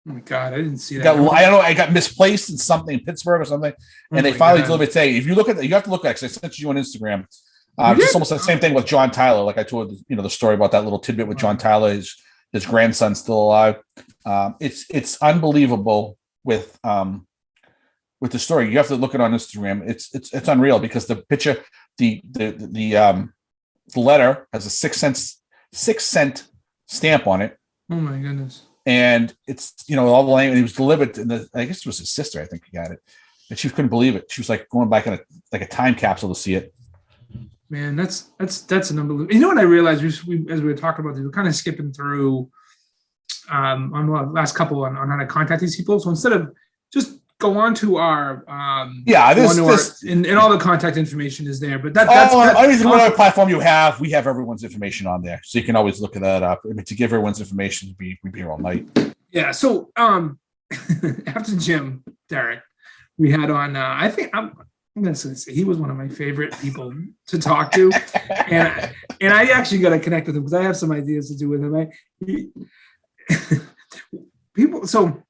Oh my God, I didn't see that. I don't know. I got misplaced in something in Pittsburgh or something, and they finally delivered it today. If you look at that, you have to look at it because I sent you on Instagram. Just almost the same thing with John Tyler. Like I told the story about that little tidbit with John Tyler. His grandson's still alive. It's unbelievable with the story. You have to look at it on Instagram. It's unreal because the picture, the letter has a 6 cent stamp on it. Oh my goodness. And it's, all the language. It was delivered I guess it was his sister, I think, who got it. And she couldn't believe it. She was like going back in a time capsule to see it. Man, that's an unbelievable. You know what I realized as we were talking about this, we're kind of skipping through on the last couple on how to contact these people. So instead of just go on to our and all the contact information is there. But that's whatever platform you have, we have everyone's information on there, so you can always look that up. I mean, to give everyone's information, we'd be here all night. Yeah. So after Jim, Derek, we had on. I think I'm going to say he was one of my favorite people to talk to, and I actually got to connect with him because I have some ideas to do with him. So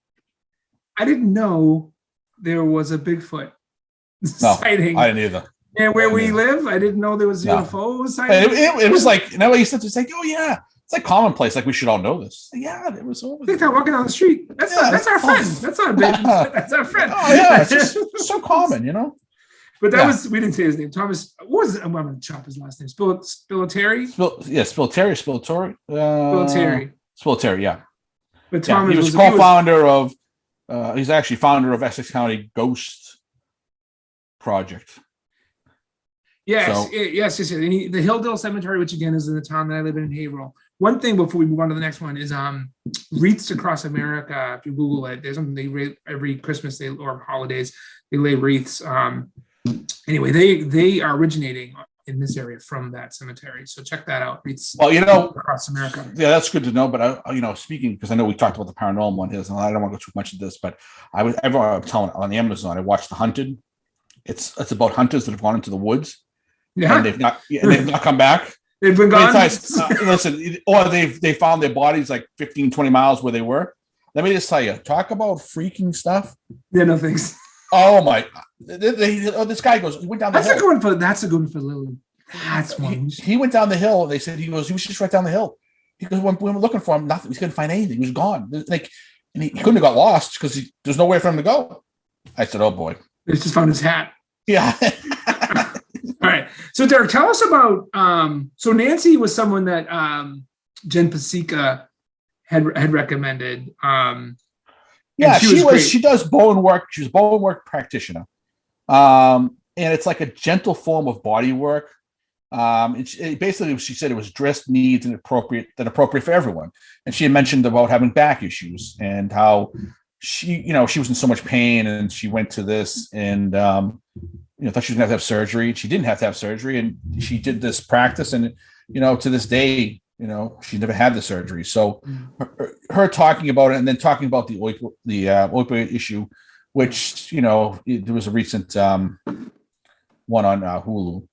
I didn't know there was a Bigfoot sighting. I didn't either. And where we live, I didn't know there was UFO sighting. It was like, you said, it's like, oh yeah, it's like commonplace. Like we should all know this. Yeah, it was over. I think they're walking down the street. That's our friend. That's not a Bigfoot. That's our friend. Oh yeah, it's just so common, But that was, we didn't say his name. Thomas, what was it? I'm going to chop his last name. Spiloteri? Spiloteri, yeah. But Thomas he was co-founder of, he's actually founder of Essex County Ghost Project. Yes. And the Hilldale Cemetery, which again is in the town that I live in Haverhill. One thing before we move on to the next one is wreaths across America. If you Google it, there's something they every Christmas or holidays they lay wreaths. Anyway, they are originating in this area from that cemetery. So check that out. Wreaths across America. Yeah, that's good to know. But speaking, because I know we talked about the paranormal one here, and I don't want to go too much into this, but I'm telling on Amazon, I watched The Hunted. It's about hunters that have gone into the woods. Yeah. And they've not come back. They've been gone. Listen, or they found their bodies like 15, 20 miles where they were. Let me just tell you, talk about freaking stuff. Yeah, no thanks. Oh my! This guy goes. He went down the hill. That's a good one for Lily. That's one. He went down the hill. They said he was just right down the hill. He goes, when we were looking for him, nothing. He couldn't find anything. He was gone. And he couldn't have got lost because there's nowhere for him to go. I said, "Oh boy." They just found his hat. Yeah. All right. So Derek, tell us about. So Nancy was someone that Jen Pasica had recommended. She does bone work. She's a bone work practitioner. And it's like a gentle form of body work. Basically, she said it was dressed needs and appropriate for everyone. And she had mentioned about having back issues and how she was in so much pain and she went to this and, thought she was going to have surgery. She didn't have to have surgery and she did this practice. And, to this day, she never had the surgery. So her talking about it and then talking about the opioid issue, which, there was a recent one on Hulu.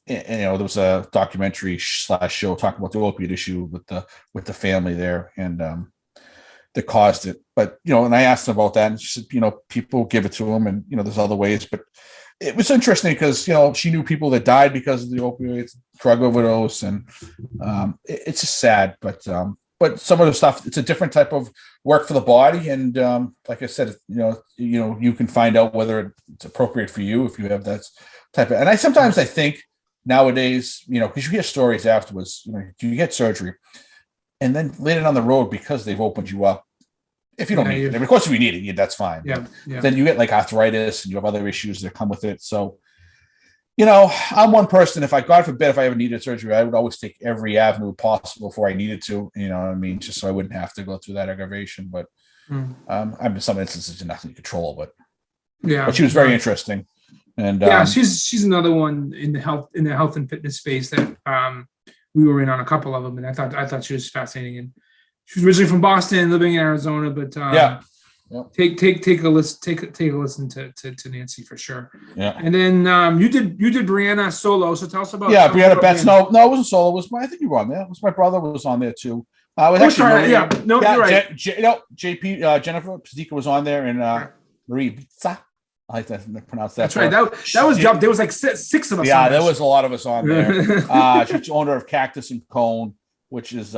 There was a documentary / show talking about the opioid issue with the family there and that caused it. But, and I asked them about that and she said, people give it to them and, there's other ways, but it was interesting because she knew people that died because of the opioids, drug overdose, and it's just sad. But some of the stuff, it's a different type of work for the body, and like I said, you can find out whether it's appropriate for you if you have that type of. And I sometimes I think nowadays, because you hear stories afterwards, you get surgery, and then later down the road, because they've opened you up. If you don't need it, of course, if you need it, that's fine. Yeah, Then you get like arthritis and you have other issues that come with it. So, I'm one person. If God forbid, if I ever needed surgery, I would always take every avenue possible before I needed to. You know what I mean? Just so I wouldn't have to go through that aggravation. But I'm in some instances you're not in control. But but she was very interesting. And she's another one in the health and fitness space that we were in on a couple of them, and I thought she was fascinating. And she was originally from Boston, living in Arizona, but take a listen to Nancy for sure. Yeah. And then you did Brianna solo. So tell us about Brianna Betts. No, it wasn't solo. It was I think you were on there. It was my brother was on there too. You're right. JP Jennifer Pazika was on there, and Marie Bitsa. I like to pronounce that. That's right. That was there was like six of us. Yeah, there was a lot of us on there. She's owner of Cactus and Cone, which is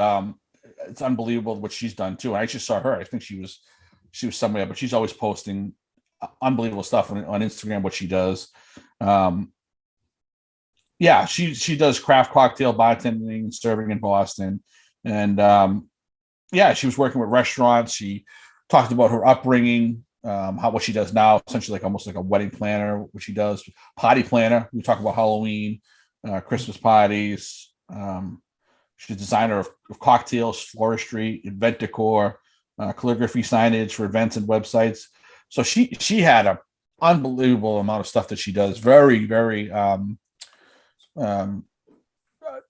it's unbelievable what she's done too. And I just saw her. I think she was somewhere, but she's always posting unbelievable stuff on Instagram. What she does, she does craft cocktail bartending and serving in Boston, and she was working with restaurants. She talked about her upbringing, what she does now, essentially like almost like a wedding planner. What she does, party planner. We talk about Halloween, Christmas parties. She's a designer of cocktails, floristry, event decor, calligraphy, signage for events and websites. So she had an unbelievable amount of stuff that she does. Very, very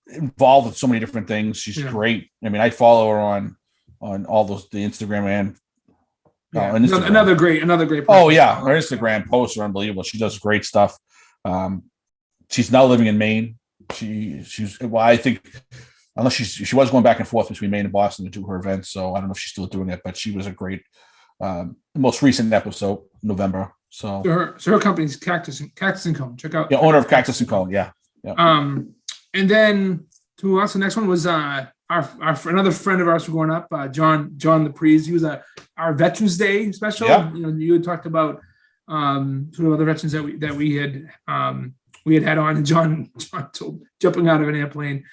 involved with so many different things. She's great. I mean, I follow her on all those the Instagram and Instagram. Another great. Oh yeah, her Instagram posts are unbelievable. She does great stuff. She's now living in Maine. I think. Unless she was going back and forth between Maine and Boston to do her events, so I don't know if she's still doing it. But she was a great, most recent episode, November. So her company's Cactus and Cone. Check out. Yeah, owner of Cactus and Cone. Yeah. And then who else? The next one was our another friend of ours from growing up, John LaPrise. He was our Veterans Day special. Yeah. You had talked about sort of other veterans that we had had on, and John told jumping out of an airplane.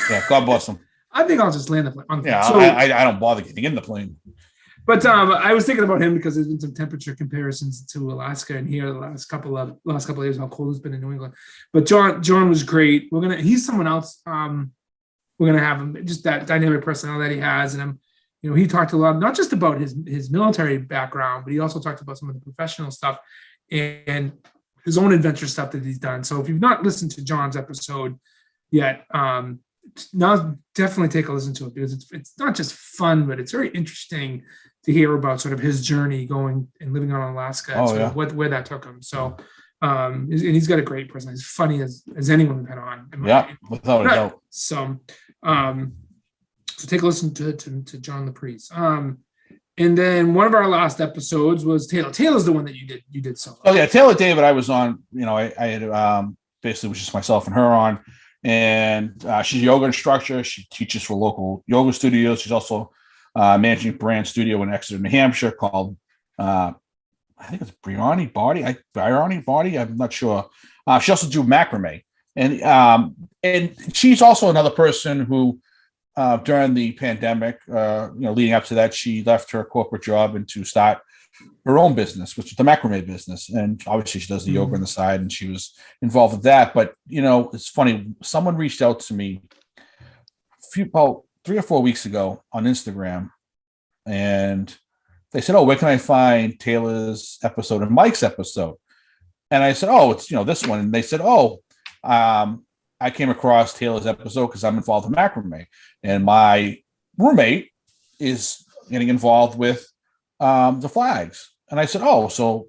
Yeah, God bless them. I think I'll just land the plane. I don't bother getting in the plane. But I was thinking about him because there's been some temperature comparisons to Alaska and here the last couple of years, how cold it's been in New England. But John was great. He's someone else. We're gonna have him, just that dynamic personality that he has, and he talked a lot, not just about his military background, but he also talked about some of the professional stuff and his own adventure stuff that he's done. So if you've not listened to John's episode yet, now definitely take a listen to it, because it's not just fun, but it's very interesting to hear about sort of his journey going and living on Alaska and where that took him. So and he's got a great person. He's funny as anyone we've had on. Without a doubt. So take a listen to John LaPrise. And then one of our last episodes was Taylor. Taylor's the one that you did solo. Oh yeah, Taylor David. I was on. I had basically was just myself and her on. And she's a yoga instructor. She teaches for local yoga studios. She's also managing a brand studio in Exeter, New Hampshire called, I think it's Briani Body. I'm not sure. She also do macrame. And she's also another person who, during the pandemic, leading up to that, she left her corporate job and to start her own business, which is the macrame business. And obviously she does the yoga on the side, and she was involved with that. But, it's funny. Someone reached out to me about 3 or 4 weeks ago on Instagram, and they said, "Oh, where can I find Taylor's episode and Mike's episode?" And I said, "Oh, it's, this one." And they said, "Oh, I came across Taylor's episode because I'm involved in macrame, and my roommate is getting involved with the flags." And I said, "Oh," so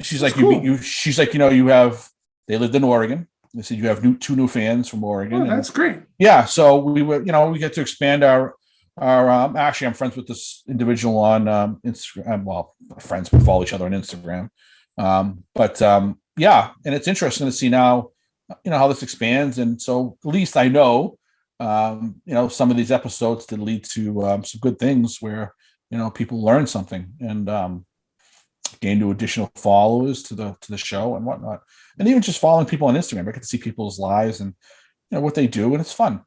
she's like, cool. She's like, you have, they lived in Oregon. They said you have two new fans from Oregon. Oh, that's great. Yeah. So we were, we get to expand our actually, I'm friends with this individual on Instagram. Well, friends, we follow each other on Instagram. Yeah, and it's interesting to see now, how this expands. And so at least I know, some of these episodes did lead to some good things where, people learn something and gain additional followers to the show and whatnot. And even just following people on Instagram, I get to see people's lives and what they do, and it's fun.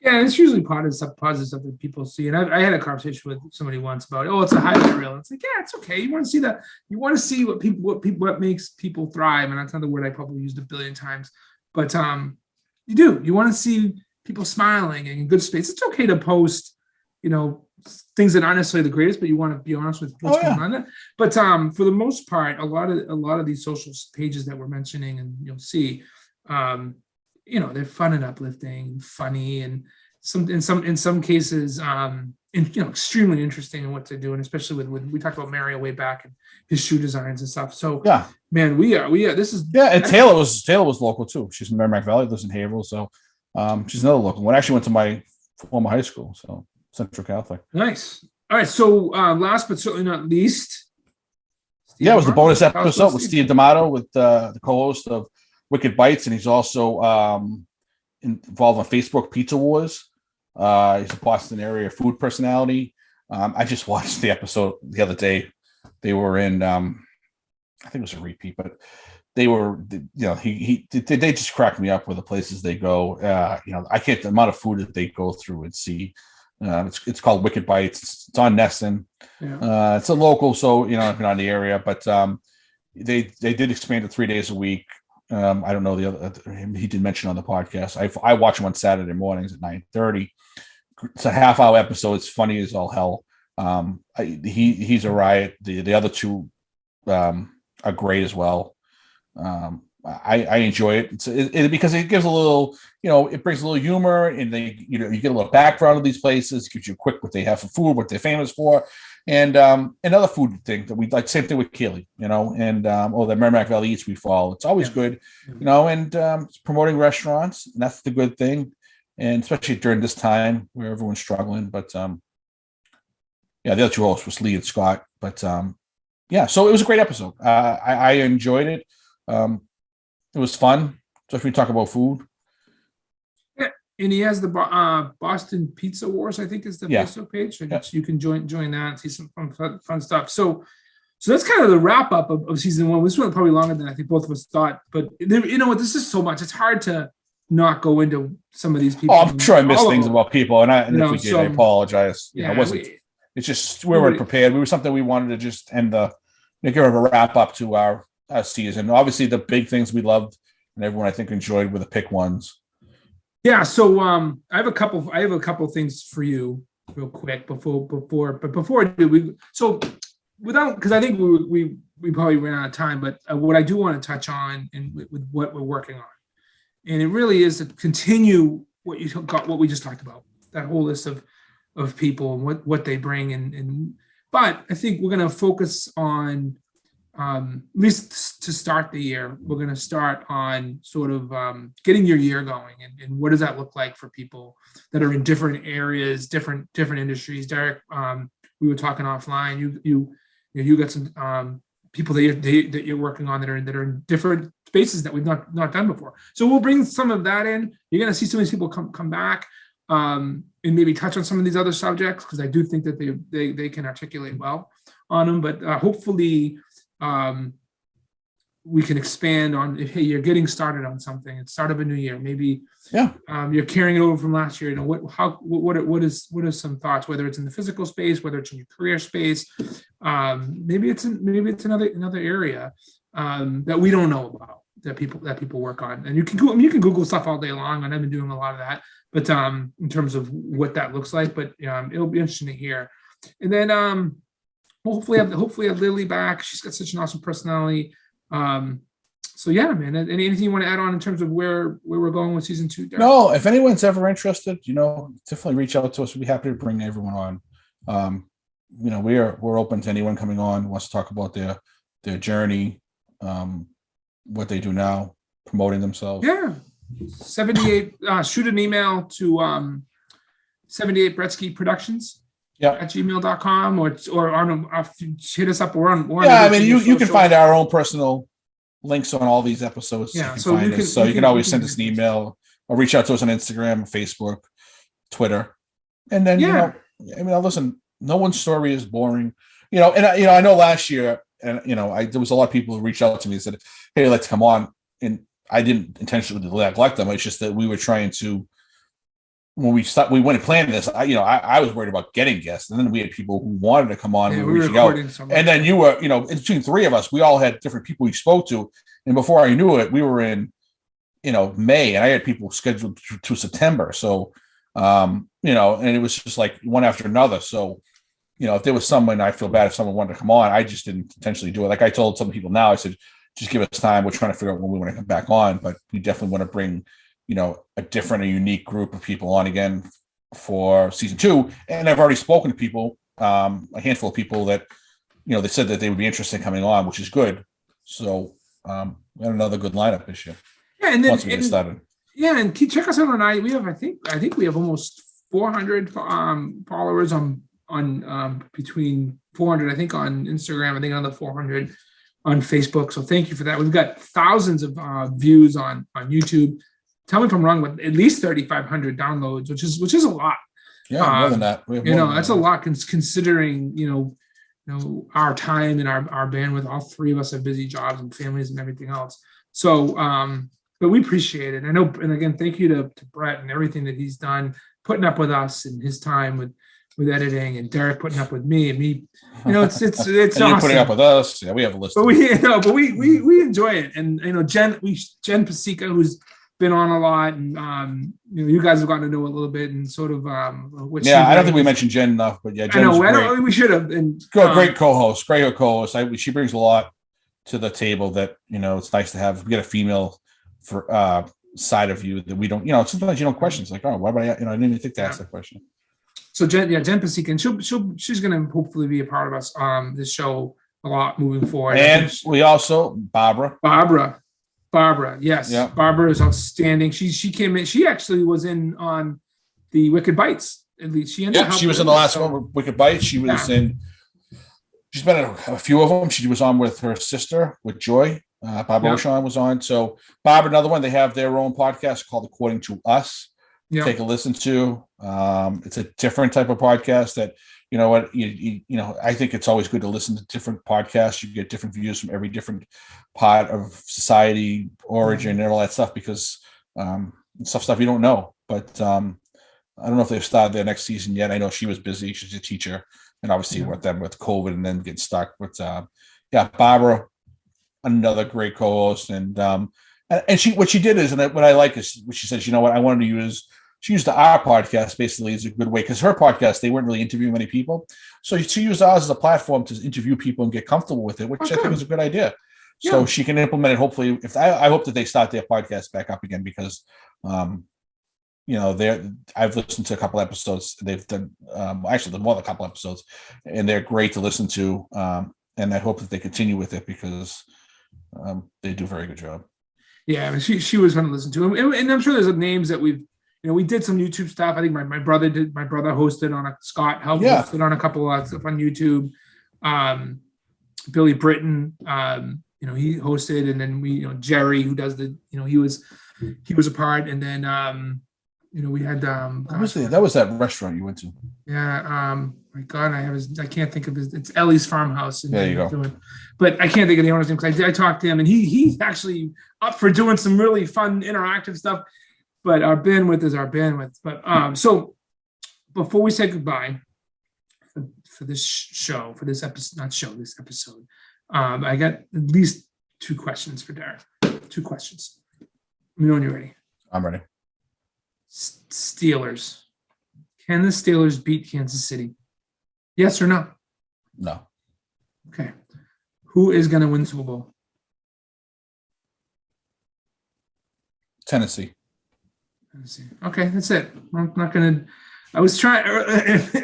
Yeah, it's usually positive stuff that people see. And I had a conversation with somebody once about, it's a highlight reel. It's like, yeah, it's okay. You want to see that. You want to see what makes people thrive. And that's not the word I probably used a billion times. But you do. You want to see people smiling and in good space. It's okay to post, things that aren't necessarily the greatest, but you want to be honest with what's going on there. But for the most part, a lot of these social pages that we're mentioning, and you'll see, they're fun and uplifting, funny, and in some cases, extremely interesting in what they're doing, especially with we talked about Mario way back and his shoe designs and stuff. So yeah, man, we are this is and Taylor was local too. She's in Merrimack Valley, lives in Haverhill, so she's another local one. Actually went to my former high school, so Central Catholic. Nice. All right, so last but certainly not least, it was the bonus episode with Steve D'Amato, with the co-host of Wicked Bites, and he's also involved in Facebook Pizza Wars. He's a Boston area food personality. I just watched the episode the other day. They were in, I think it was a repeat, but they were, they just cracked me up with the places they go. I can't, the amount of food that they go through and see. It's called Wicked Bites. It's on Nesson. Yeah. It's a local, so if you're not in the area, but they did expand it 3 days a week. I don't know the other. He did mention on the podcast. I watch him on Saturday mornings at 9:30. It's a half-hour episode. It's funny as all hell. He's a riot. The other two are great as well. I enjoy it. Because it gives a little, it brings a little humor, and you get a little background of these places. It gives you quick what they have for food, what they're famous for, and another food thing that we like. Same thing with Keely, and the Merrimack Valley Eats we follow. It's always good, and it's promoting restaurants, and that's the good thing, and especially during this time where everyone's struggling. But the other two hosts was Lee and Scott. But so it was a great episode. I enjoyed it. It was fun, especially when we talk about food. Yeah, and he has the Boston Pizza Wars, I think, is the Facebook page. So you can join that and see some fun stuff. So that's kind of the wrap up of season one. This went probably longer than I think both of us thought. But this is so much. It's hard to not go into some of these people. Oh, I'm sure I missed things about people, and if we did, I apologize. Yeah, it wasn't. It's just we weren't prepared. We were something we wanted to just end give a wrap up to our season. Obviously, the big things we loved and everyone I think enjoyed were the pick ones. Yeah, so I have a couple things for you real quick before I do, because I think we probably ran out of time, but what I do want to touch on and with what we're working on, and it really is to continue what we just talked about, that whole list of people and what they bring, but I think we're going to focus on, at least to start the year, we're going to start on sort of getting your year going, and what does that look like for people that are in different areas, different industries. Derek, we were talking offline. You got some people that you're working on that are in different spaces that we've not done before. So we'll bring some of that in. You're going to see some of these people come back and maybe touch on some of these other subjects, because I do think that they can articulate well on them. But hopefully we can expand on, hey, you're getting started on something. It's start of a new year. Maybe you're carrying it over from last year. What is some thoughts, whether it's in the physical space, whether it's in your career space, maybe it's another area that we don't know about, that people work on. And you can Google stuff all day long, and I've been doing a lot of that. But in terms of what that looks like, but it'll be interesting to hear. And then hopefully have Lily back. She's got such an awesome personality. So yeah, man. Anything you want to add on in terms of where we're going with season 2? Derek? No, if anyone's ever interested, definitely reach out to us. We'd be happy to bring everyone on. We're open to anyone coming on who wants to talk about their journey, what they do now, promoting themselves. Yeah. 78. Shoot an email to 78 Bretsky Productions at gmail.com or on hit us up. We're on I mean, you can find our own personal links on all these episodes. Yeah, you can always send us an email or reach out to us on Instagram, Facebook, Twitter, and then listen, no one's story is boring, and I know last year, and there was a lot of people who reached out to me and said, hey, I'd like to come on, and I didn't intentionally neglect them. It's just that we were trying to, when we went and planned this, I was worried about getting guests, and then we had people who wanted to come on. Yeah, we were reaching out, and then you were, between three of us, we all had different people we spoke to, and before I knew it, we were in, May, and I had people scheduled to September. So, and it was just like one after another. So, if there was someone, I feel bad if someone wanted to come on. I just didn't intentionally do it. Like I told some people now, I said, just give us time. We're trying to figure out when we want to come back on, but we definitely want to bring, a different, a unique group of people on again for season 2. And I've already spoken to people, a handful of people that, they said that they would be interested in coming on, which is good. So we had another good lineup this year. Yeah, and then once we get started. Yeah, and check us out on I think we have almost 400 followers on between 400 I think on Instagram, I think another 400 on Facebook. So thank you for that. We've got thousands of views on YouTube. Tell me if I'm wrong, but at least 3,500 downloads, which is a lot. Yeah, more than that. That's a lot considering our time and our bandwidth. All three of us have busy jobs and families and everything else. So, but we appreciate it. I know, and again, thank you to Brett and everything that he's done, putting up with us and his time with editing, and Derek putting up with me. And me, it's and awesome. You're putting up with us. Yeah, we have a list. But we enjoy it. And Jen Pasica, who's been on a lot, and you guys have gotten to know a little bit, and sort of what. Yeah, I don't think we mentioned Jen enough, but yeah, Jen's I know. I don't think we should have. And great co-host, she brings a lot to the table that it's nice to have. We get a female for side of you that we don't. Sometimes you don't question. It's like, oh, why would I? I didn't even think to ask that question. So Jen Pasica, and she's going to hopefully be a part of us this show a lot moving forward. And we also Barbara, yes, yeah. Barbara is outstanding. She came in. She actually was in on the Wicked Bites. At least she was in the last one with Wicked Bites. She was in. She's been in a few of them. She was on with her sister, with Joy. Bob O'Shawn was on. So Barbara, another one. They have their own podcast called According to Us. Take a listen to. It's a different type of podcast that, I think it's always good to listen to different podcasts. You get different views from every different part of society, origin, and all that stuff, because stuff you don't know. But I don't know if they've started their next season yet. I know she was busy. She's a teacher, and obviously with COVID and then getting stuck. But Barbara, another great co-host, and what she did is, and what I like is what she says. I wanted to use. She used our podcast basically as a good way, because her podcast, they weren't really interviewing many people. So she used ours as a platform to interview people and get comfortable with it, which I think is a good idea. Yeah. So she can implement it. Hopefully, I hope that they start their podcast back up again, because, I've listened to a couple episodes. They've done, actually more than a couple episodes, and they're great to listen to. And I hope that they continue with it, because they do a very good job. Yeah, she was fun to listen to. And I'm sure there's names that we did some YouTube stuff. I think my brother did. My brother hosted on Scott helped hosted on a couple of stuff on YouTube. Billy Britton, he hosted, and then Jerry, who does he was a part, and then we had that was that restaurant you went to. Yeah, my God, I can't think of it's Ellie's Farmhouse. There you go. But I can't think of the owner's name, because I talked to him, and he's actually up for doing some really fun interactive stuff. But our bandwidth is our bandwidth. But so before we say goodbye for this show, for this episode, this episode, I got at least 2 questions for Derek. 2 questions. Let me know when you're ready. I'm ready. Steelers. Can the Steelers beat Kansas City? Yes or no? No. Okay. Who is going to win Super Bowl? Tennessee. Okay, that's it. I'm not gonna. I was trying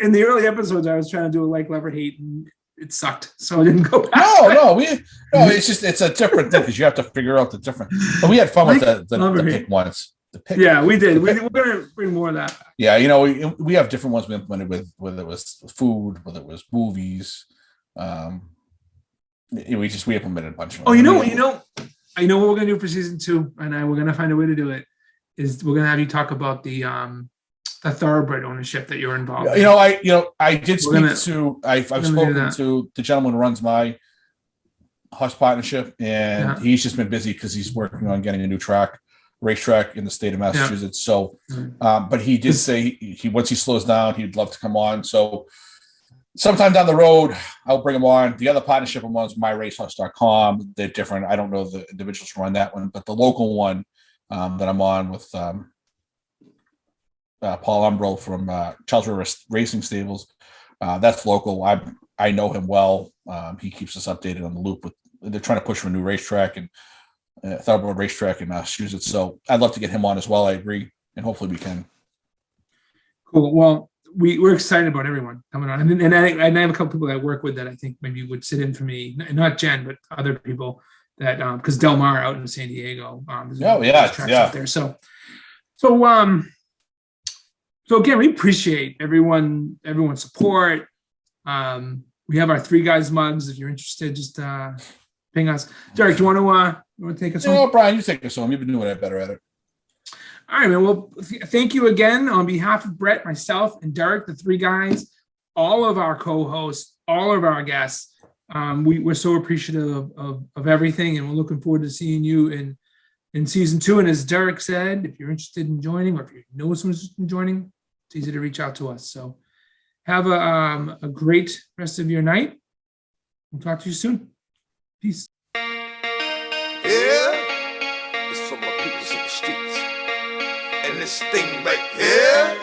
in the early episodes. I was trying to do a like, love, or hate, and it sucked, so I didn't go back. No. It's a different thing, because you have to figure out the different. But we had fun with the pick ones. the pick. Yeah, we did. We're going to bring more of that back. Yeah, you know, we have different ones we implemented with, whether it was food, whether it was movies. We implemented a bunch of them. Oh, I know what we're going to do for season 2, and we're going to find a way to do it. Is we're going to have you talk about the thoroughbred ownership that you're involved in. I did speak to. I've spoken to the gentleman who runs my horse partnership, and he's just been busy because he's working on getting a new racetrack in the state of Massachusetts. So, but he did say he once he slows down, he'd love to come on. So, sometime down the road, I'll bring him on. The other partnership I'm on is myracehorse.com. They're different. I don't know the individuals who run that one, but the local one that I'm on with Paul Umbro from Charles River Racing Stables. That's local. I know him well. He keeps us updated on the loop. They're trying to push for a new racetrack and thoroughbred racetrack in Massachusetts. So I'd love to get him on as well. I agree, and hopefully we can. Cool. Well, we're excited about everyone coming on, and I have a couple people that I work with that I think maybe would sit in for me. Not Jen, but other people that because Del Mar out in San Diego. Out there. So again, we appreciate everyone's support. We have our 3 Guys mugs. If you're interested, just ping us. Derek, do you want to take us home? No, Brian, you take us home. You've been doing it better at it. All right, man. Well, thank you again on behalf of Brett, myself, and Derek, the 3 Guys, all of our co-hosts, all of our guests. We're so appreciative of everything, and we're looking forward to seeing you in season 2. And as Derek said, if you're interested in joining, or if you know someone's interested in joining, it's easy to reach out to us. So have a great rest of your night. We'll talk to you soon. Peace. Yeah, it's from my peoples in the streets. And this thing right here